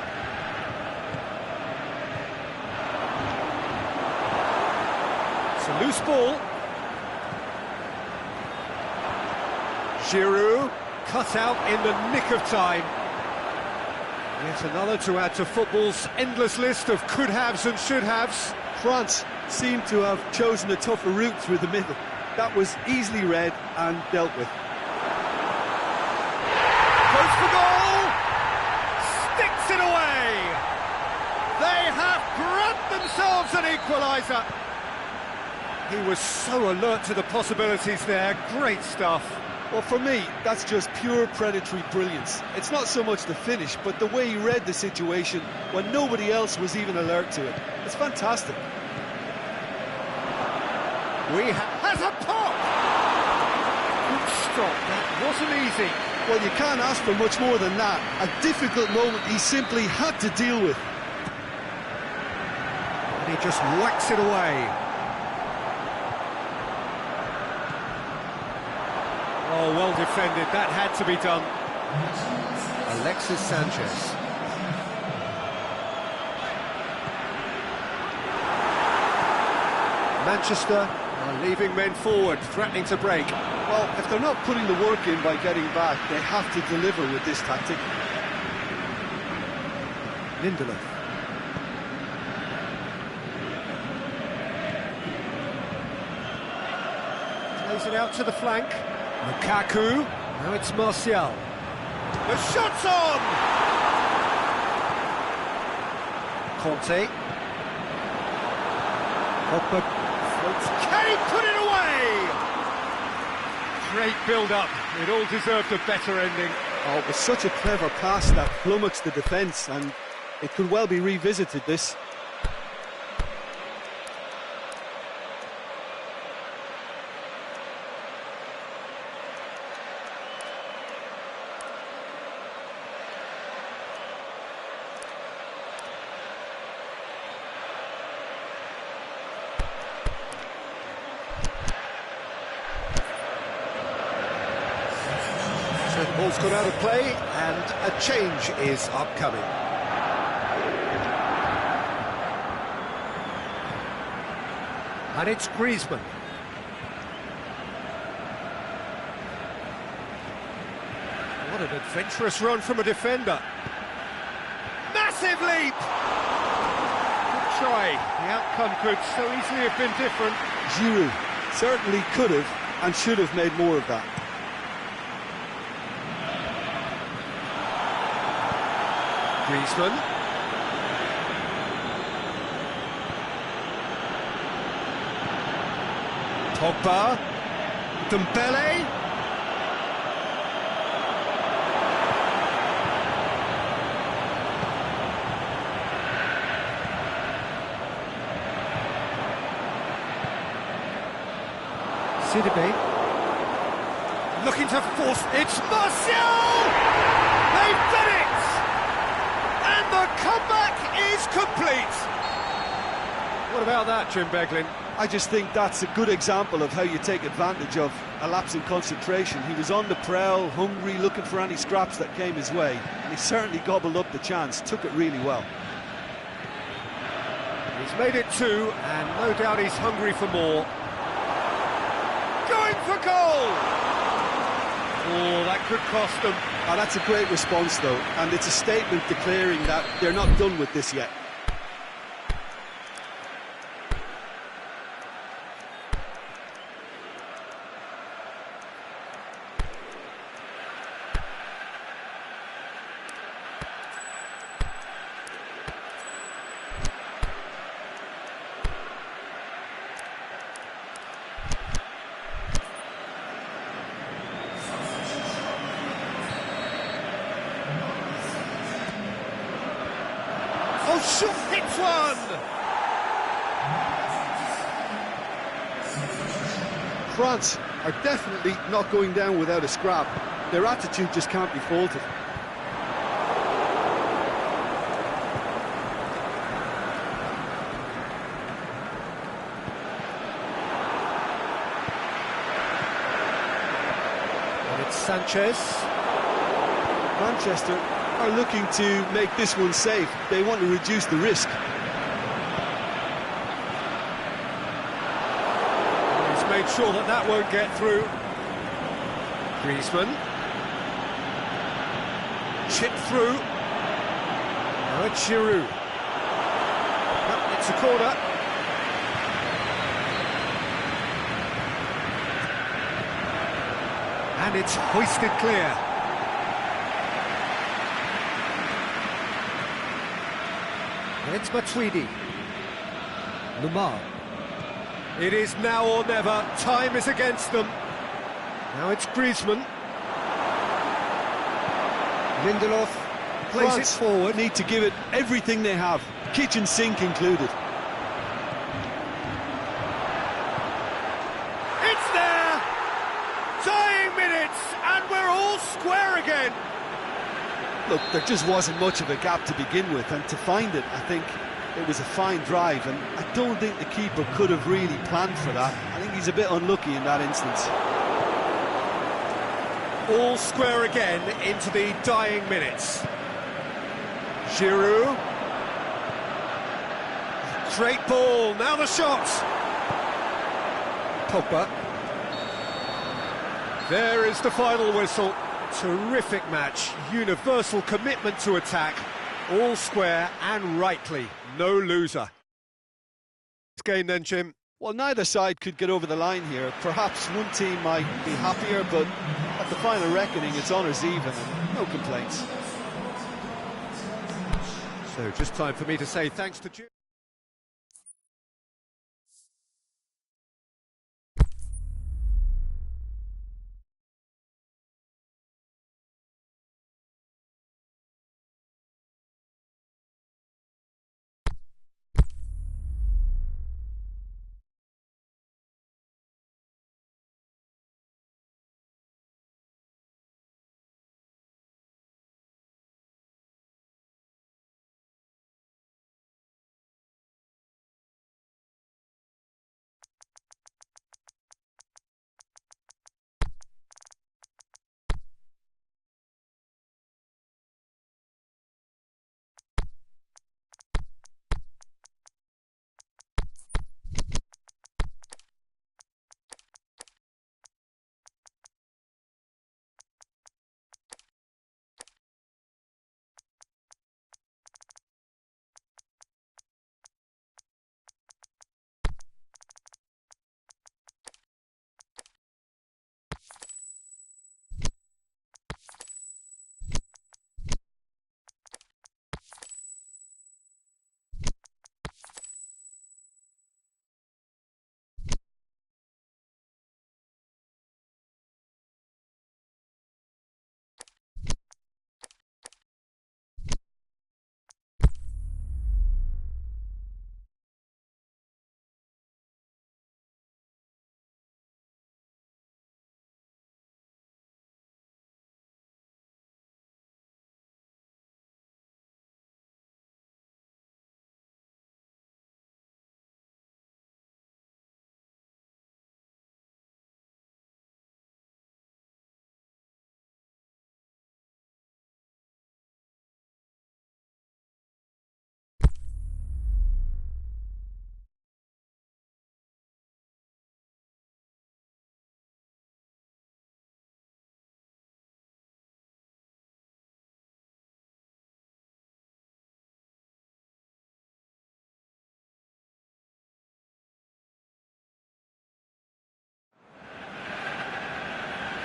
It's a loose ball. Giroud cut out in the nick of time. Yet another to add to football's endless list of could-haves and should-haves. France seem to have chosen a tougher route through the middle. That was easily read and dealt with. Goes for goal! Sticks it away! They have grabbed themselves an equaliser! He was so alert to the possibilities there. Great stuff. Well, for me, that's just pure predatory brilliance. It's not so much the finish, but the way he read the situation when nobody else was even alert to it. It's fantastic. Has a pop! Good stop, that wasn't easy. Well, you can't ask for much more than that. A difficult moment he simply had to deal with. And he just whacks it away. Oh, well defended, that had to be done. Alexis Sanchez. Manchester are leaving men forward, threatening to break. Well, if they're not putting the work in by getting back, they have to deliver with this tactic. Lindelof. Plays it out to the flank. Lukaku. Now it's Martial. The shot's on! Conte. Pogba. Can he put it away? Great build-up. It all deserved a better ending. Oh, it was such a clever pass that flummoxed the defence, and It could well be revisited, this. So the ball's gone out of play, and a change is upcoming. And it's Griezmann. What an adventurous run from a defender. Massive leap! Good try. The outcome could so easily have been different. Giroud certainly could have and should have made more of that. Griezmann. Pogba. Dembele. Sidibe. Looking to force. It's Martial! They've done it! And the comeback is complete. What about that, Jim Beglin? I just think that's a good example of how you take advantage of a lapse in concentration. He was on the prowl, hungry, looking for any scraps that came his way, and he certainly gobbled up the chance, took it really well. He's made it two, and no doubt he's hungry for more. Going for goal! Oh, that could cost them. Oh, that's a great response, though, and it's a statement declaring that they're not done with this yet. Oh, shoot, hits one! France are definitely not going down without a scrap. Their attitude just can't be faulted. And it's Sanchez. Manchester are looking to make this one safe. They want to reduce the risk. He's made sure that that won't get through. Griezmann. Chip through. Now it's Giroud. Oh, it's a corner. And it's hoisted clear. It's Matuidi. Lamar. It is now or never. Time is against them. Now it's Griezmann. Lindelof plays it forward. Need to give it everything they have, kitchen sink included. It's there! Dying minutes, and we're all square again. Look, there just wasn't much of a gap to begin with, and to find it, I think it was a fine drive, and I don't think the keeper could have really planned for that. I think he's a bit unlucky in that instance. All square again into the dying minutes. Giroud. Great ball, now the shot. Pogba. There is the final whistle. Terrific match, universal commitment to attack, all square and rightly, no loser. This game then, Jim. Well, neither side could get over the line here. Perhaps one team might be happier, but at the final reckoning, it's honours even and no complaints. So just time for me to say thanks to Jim.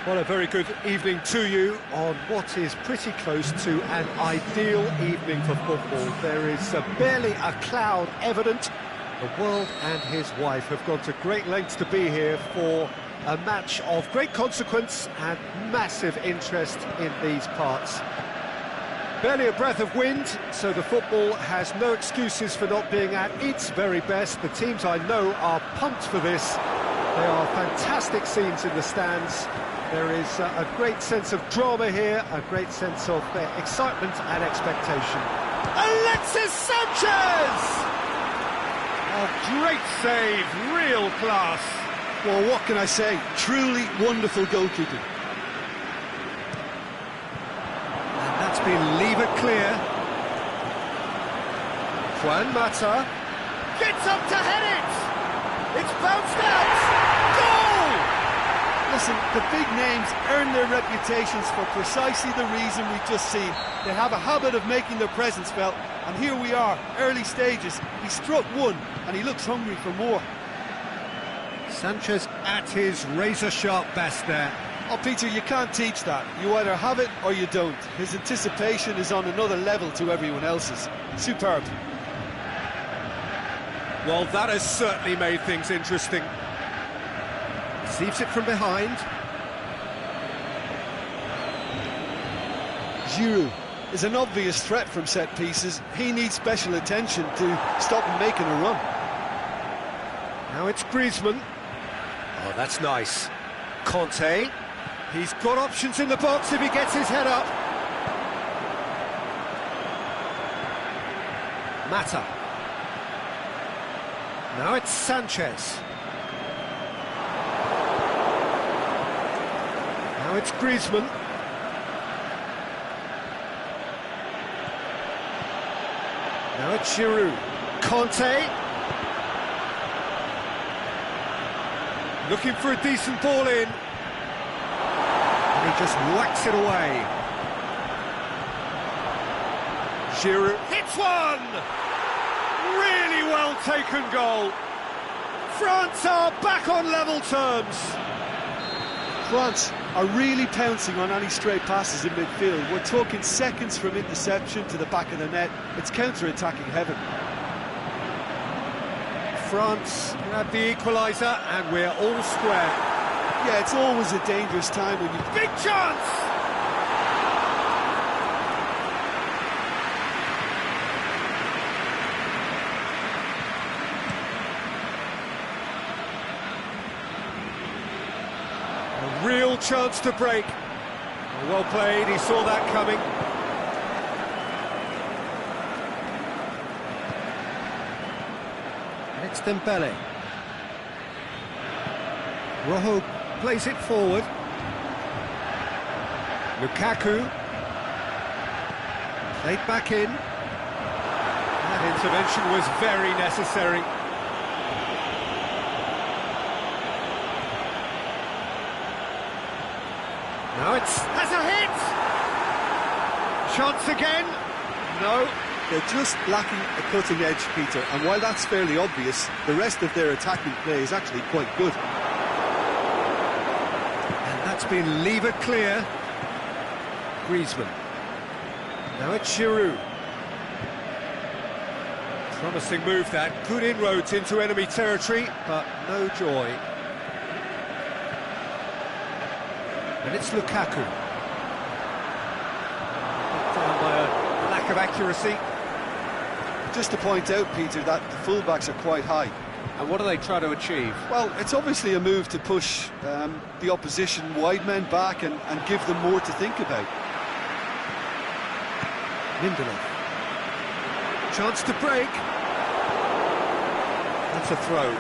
Well, a very good evening to you on what is pretty close to an ideal evening for football. There is barely a cloud evident. The world and his wife have gone to great lengths to be here for a match of great consequence and massive interest in these parts. Barely a breath of wind, so the football has no excuses for not being at its very best. The teams I know are pumped for this. There are fantastic scenes in the stands. There is a great sense of drama here, a great sense of excitement and expectation. Alexis Sanchez! Oh, great save, real class. Well, what can I say? Truly wonderful goalkeeping. And that's been lever clear. Juan Mata. Gets up to head it! It's bounced out! Goal! Listen, the big names earn their reputations for precisely the reason we've just seen. They have a habit of making their presence felt, and here we are, early stages. He struck one, and he looks hungry for more. Sanchez at his razor-sharp best there. Oh, Peter, you can't teach that. You either have it or you don't. His anticipation is on another level to everyone else's. Superb. Well, that has certainly made things interesting. Receives it from behind. Giroud is an obvious threat from set pieces. He needs special attention to stop him making a run. Now it's Griezmann. Oh, that's nice. Conte. He's got options in the box if he gets his head up. Mata. Now it's Sanchez. Now it's Griezmann. Now it's Giroud. Conte. Looking for a decent ball in. And he just whacks it away. Giroud Hits one! Really well taken goal. France are back on level terms. France are really pouncing on any stray passes in midfield. We're talking seconds from interception to the back of the net. It's counter-attacking heaven. France grab the equaliser and we're all square. Yeah, it's always a dangerous time when you... Big chance! A real chance to break. Well played, he saw that coming. It's Dembele. Rojo plays it forward. Lukaku. Played back in. That intervention was very necessary. Now it's... Has a hit! Chance again? No. They're just lacking a cutting edge, Peter, and while that's fairly obvious, the rest of their attacking play is actually quite good. And that's been levered clear. Griezmann. Now it's Giroud. Promising move that. Good inroads into enemy territory, but no joy. And it's Lukaku. Down by a lack of accuracy. Just to point out, Peter, that the fullbacks are quite high. And what do they try to achieve? Well, it's obviously a move to push the opposition wide men back and give them more to think about. Lindelof. Chance to break. That's a throw.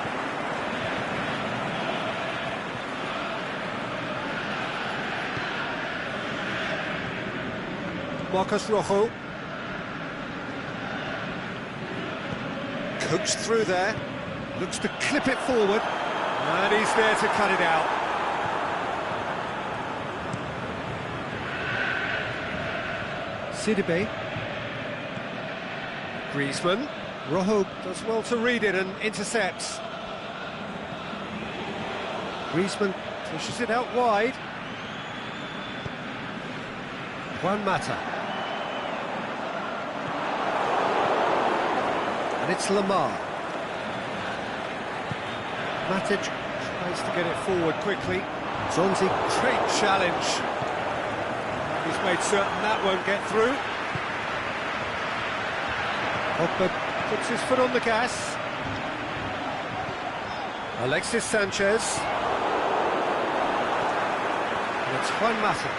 Marcos Rojo. Coached through there. Looks to clip it forward. And he's there to cut it out. Sidibe. Griezmann. Rojo does well to read it and intercepts. Griezmann pushes it out wide. Juan Mata. And it's Lamar. Matic tries to get it forward quickly. Zonzi, great challenge. He's made certain that won't get through. Pogba puts his foot on the gas. Alexis Sanchez. And it's Juan Mata.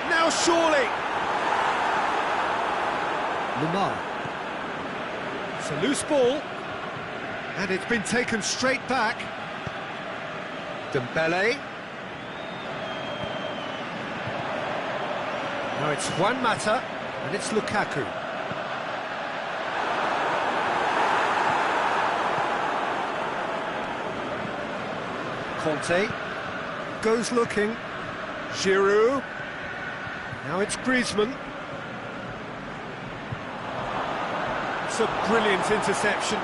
Now surely! Lamar. It's a loose ball. And it's been taken straight back. Dembele. Now it's Juan Mata, and it's Lukaku. Conte goes looking. Giroud. Now it's Griezmann. It's a brilliant interception.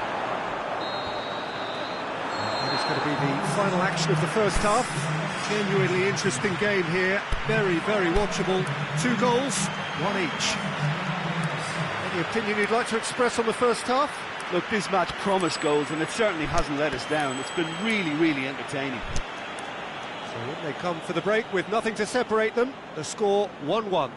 That is going to be the final action of the first half. Genuinely interesting game here. Very, very watchable. 2 goals, 1 each. Any opinion you'd like to express on the first half? Look, this match promised goals, and it certainly hasn't let us down. It's been really, really entertaining. So when they come for the break with nothing to separate them, the score 1-1.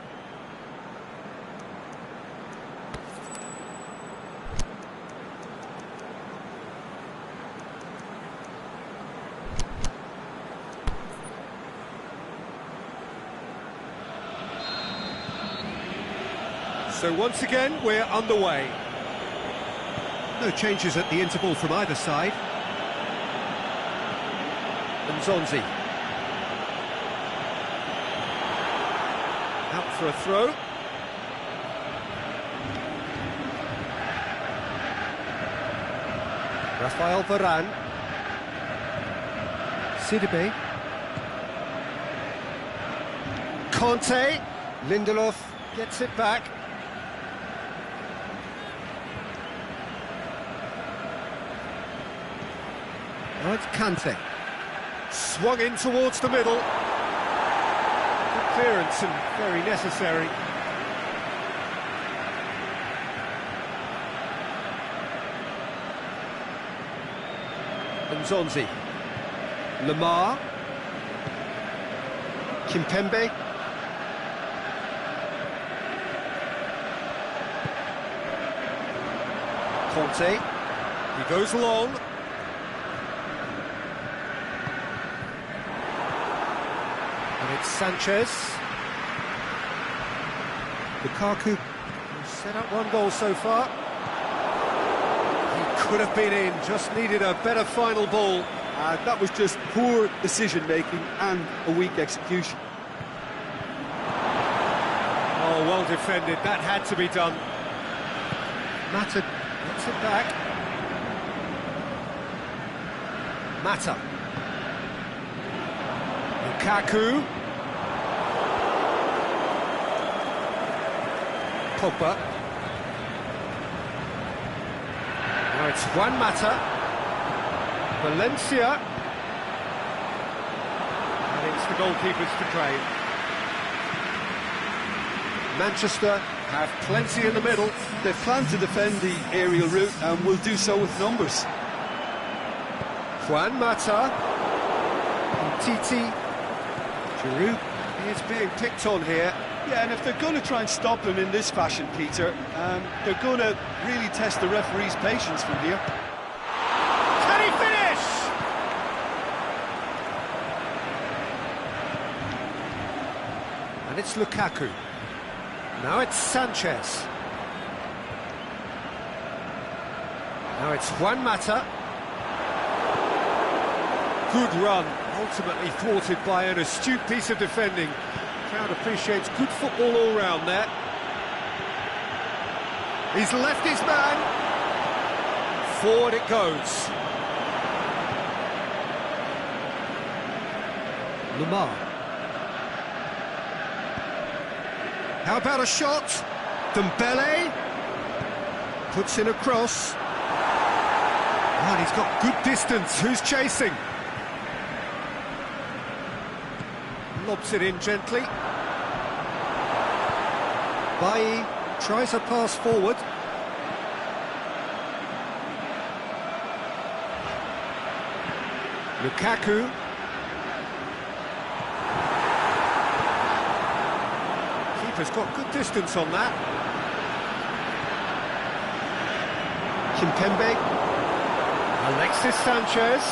So once again, we're underway. No changes at the interval from either side. And Zonzi. Out for a throw. Rafael Varane. Sidibe. Conte. Lindelof gets it back. Now it's Kante. Swung in towards the middle. Good clearance and very necessary. And Zonzi. Lamar. Kimpembe. Conte. He goes long. And it's Sanchez. Lukaku set up 1 goal so far. He could have been in, just needed a better final ball. That was just poor decision-making and a weak execution. Oh, well defended, that had to be done. Mata gets it back. Mata. Lukaku. Pogba. Now it's Juan Mata. Valencia. And it's the goalkeepers to claim. Manchester have plenty in the middle. They plan to defend the aerial route and will do so with numbers. Juan Mata. Titi. Giroud is being picked on here. Yeah, and if they're going to try and stop him in this fashion, Peter, they're going to really test the referee's patience from here. Can he finish? And it's Lukaku. Now it's Sanchez. Now it's Juan Mata. Good run, ultimately thwarted by an astute piece of defending. The crowd appreciates good football all round there. He's left his man. Forward it goes. Lamar. How about a shot? Dembele puts in a cross. Oh, and he's got good distance. Who's chasing? Lobs it in gently. Bailly tries a pass forward. Lukaku. Keeper's got good distance on that. Kimpembe. Alexis Sanchez.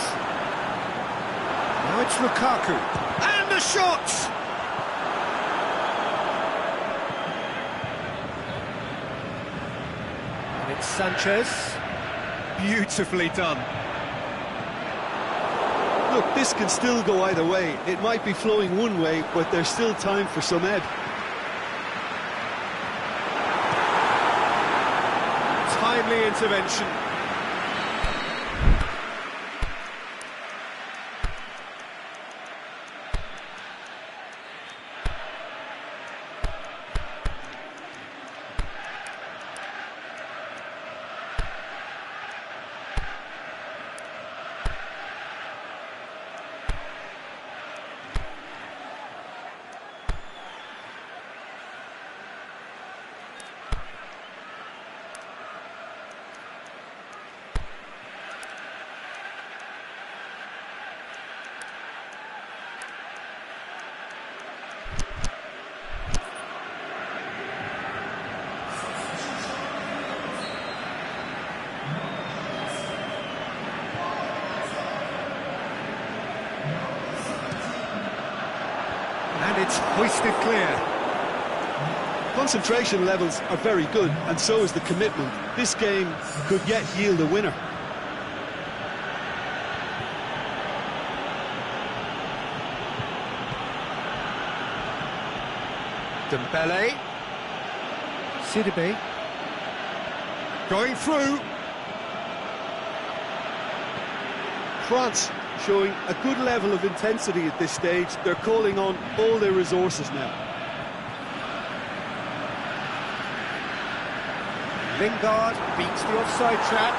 Now it's Lukaku. And the shot! And it's Sanchez. Beautifully done. Look, this can still go either way. It might be flowing one way, but there's still time for some ebb. Timely intervention. And it's hoisted clear. Concentration levels are very good, and so is the commitment. This game could yet yield a winner. Dembele. Sidibe. Going through. France showing a good level of intensity at this stage. They're calling on all their resources now. Lingard beats the offside trap.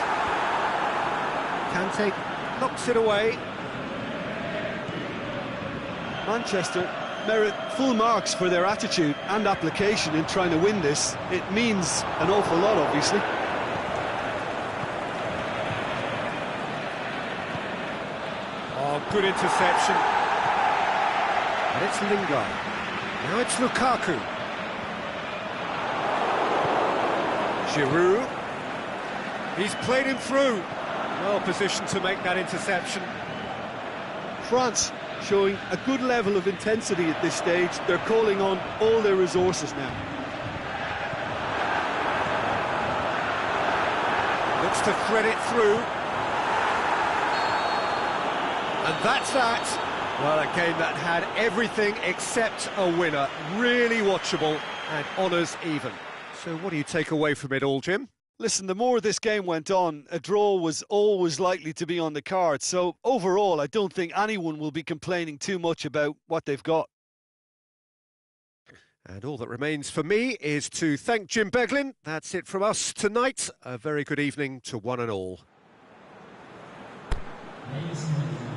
Kante knocks it away. Manchester merit full marks for their attitude and application in trying to win this. It means an awful lot, obviously. Oh, good interception. And it's Lingard. Now it's Lukaku. Giroud. He's played him through. Well positioned to make that interception. France showing a good level of intensity at this stage. They're calling on all their resources now. Looks to thread it through. And that's that. Well, a game that had everything except a winner. Really watchable and honours even. So what do you take away from it all, Jim? Listen, the more this game went on, a draw was always likely to be on the card. So overall, I don't think anyone will be complaining too much about what they've got. And all that remains for me is to thank Jim Beglin. That's it from us tonight. A very good evening to one and all. Ladies and gentlemen.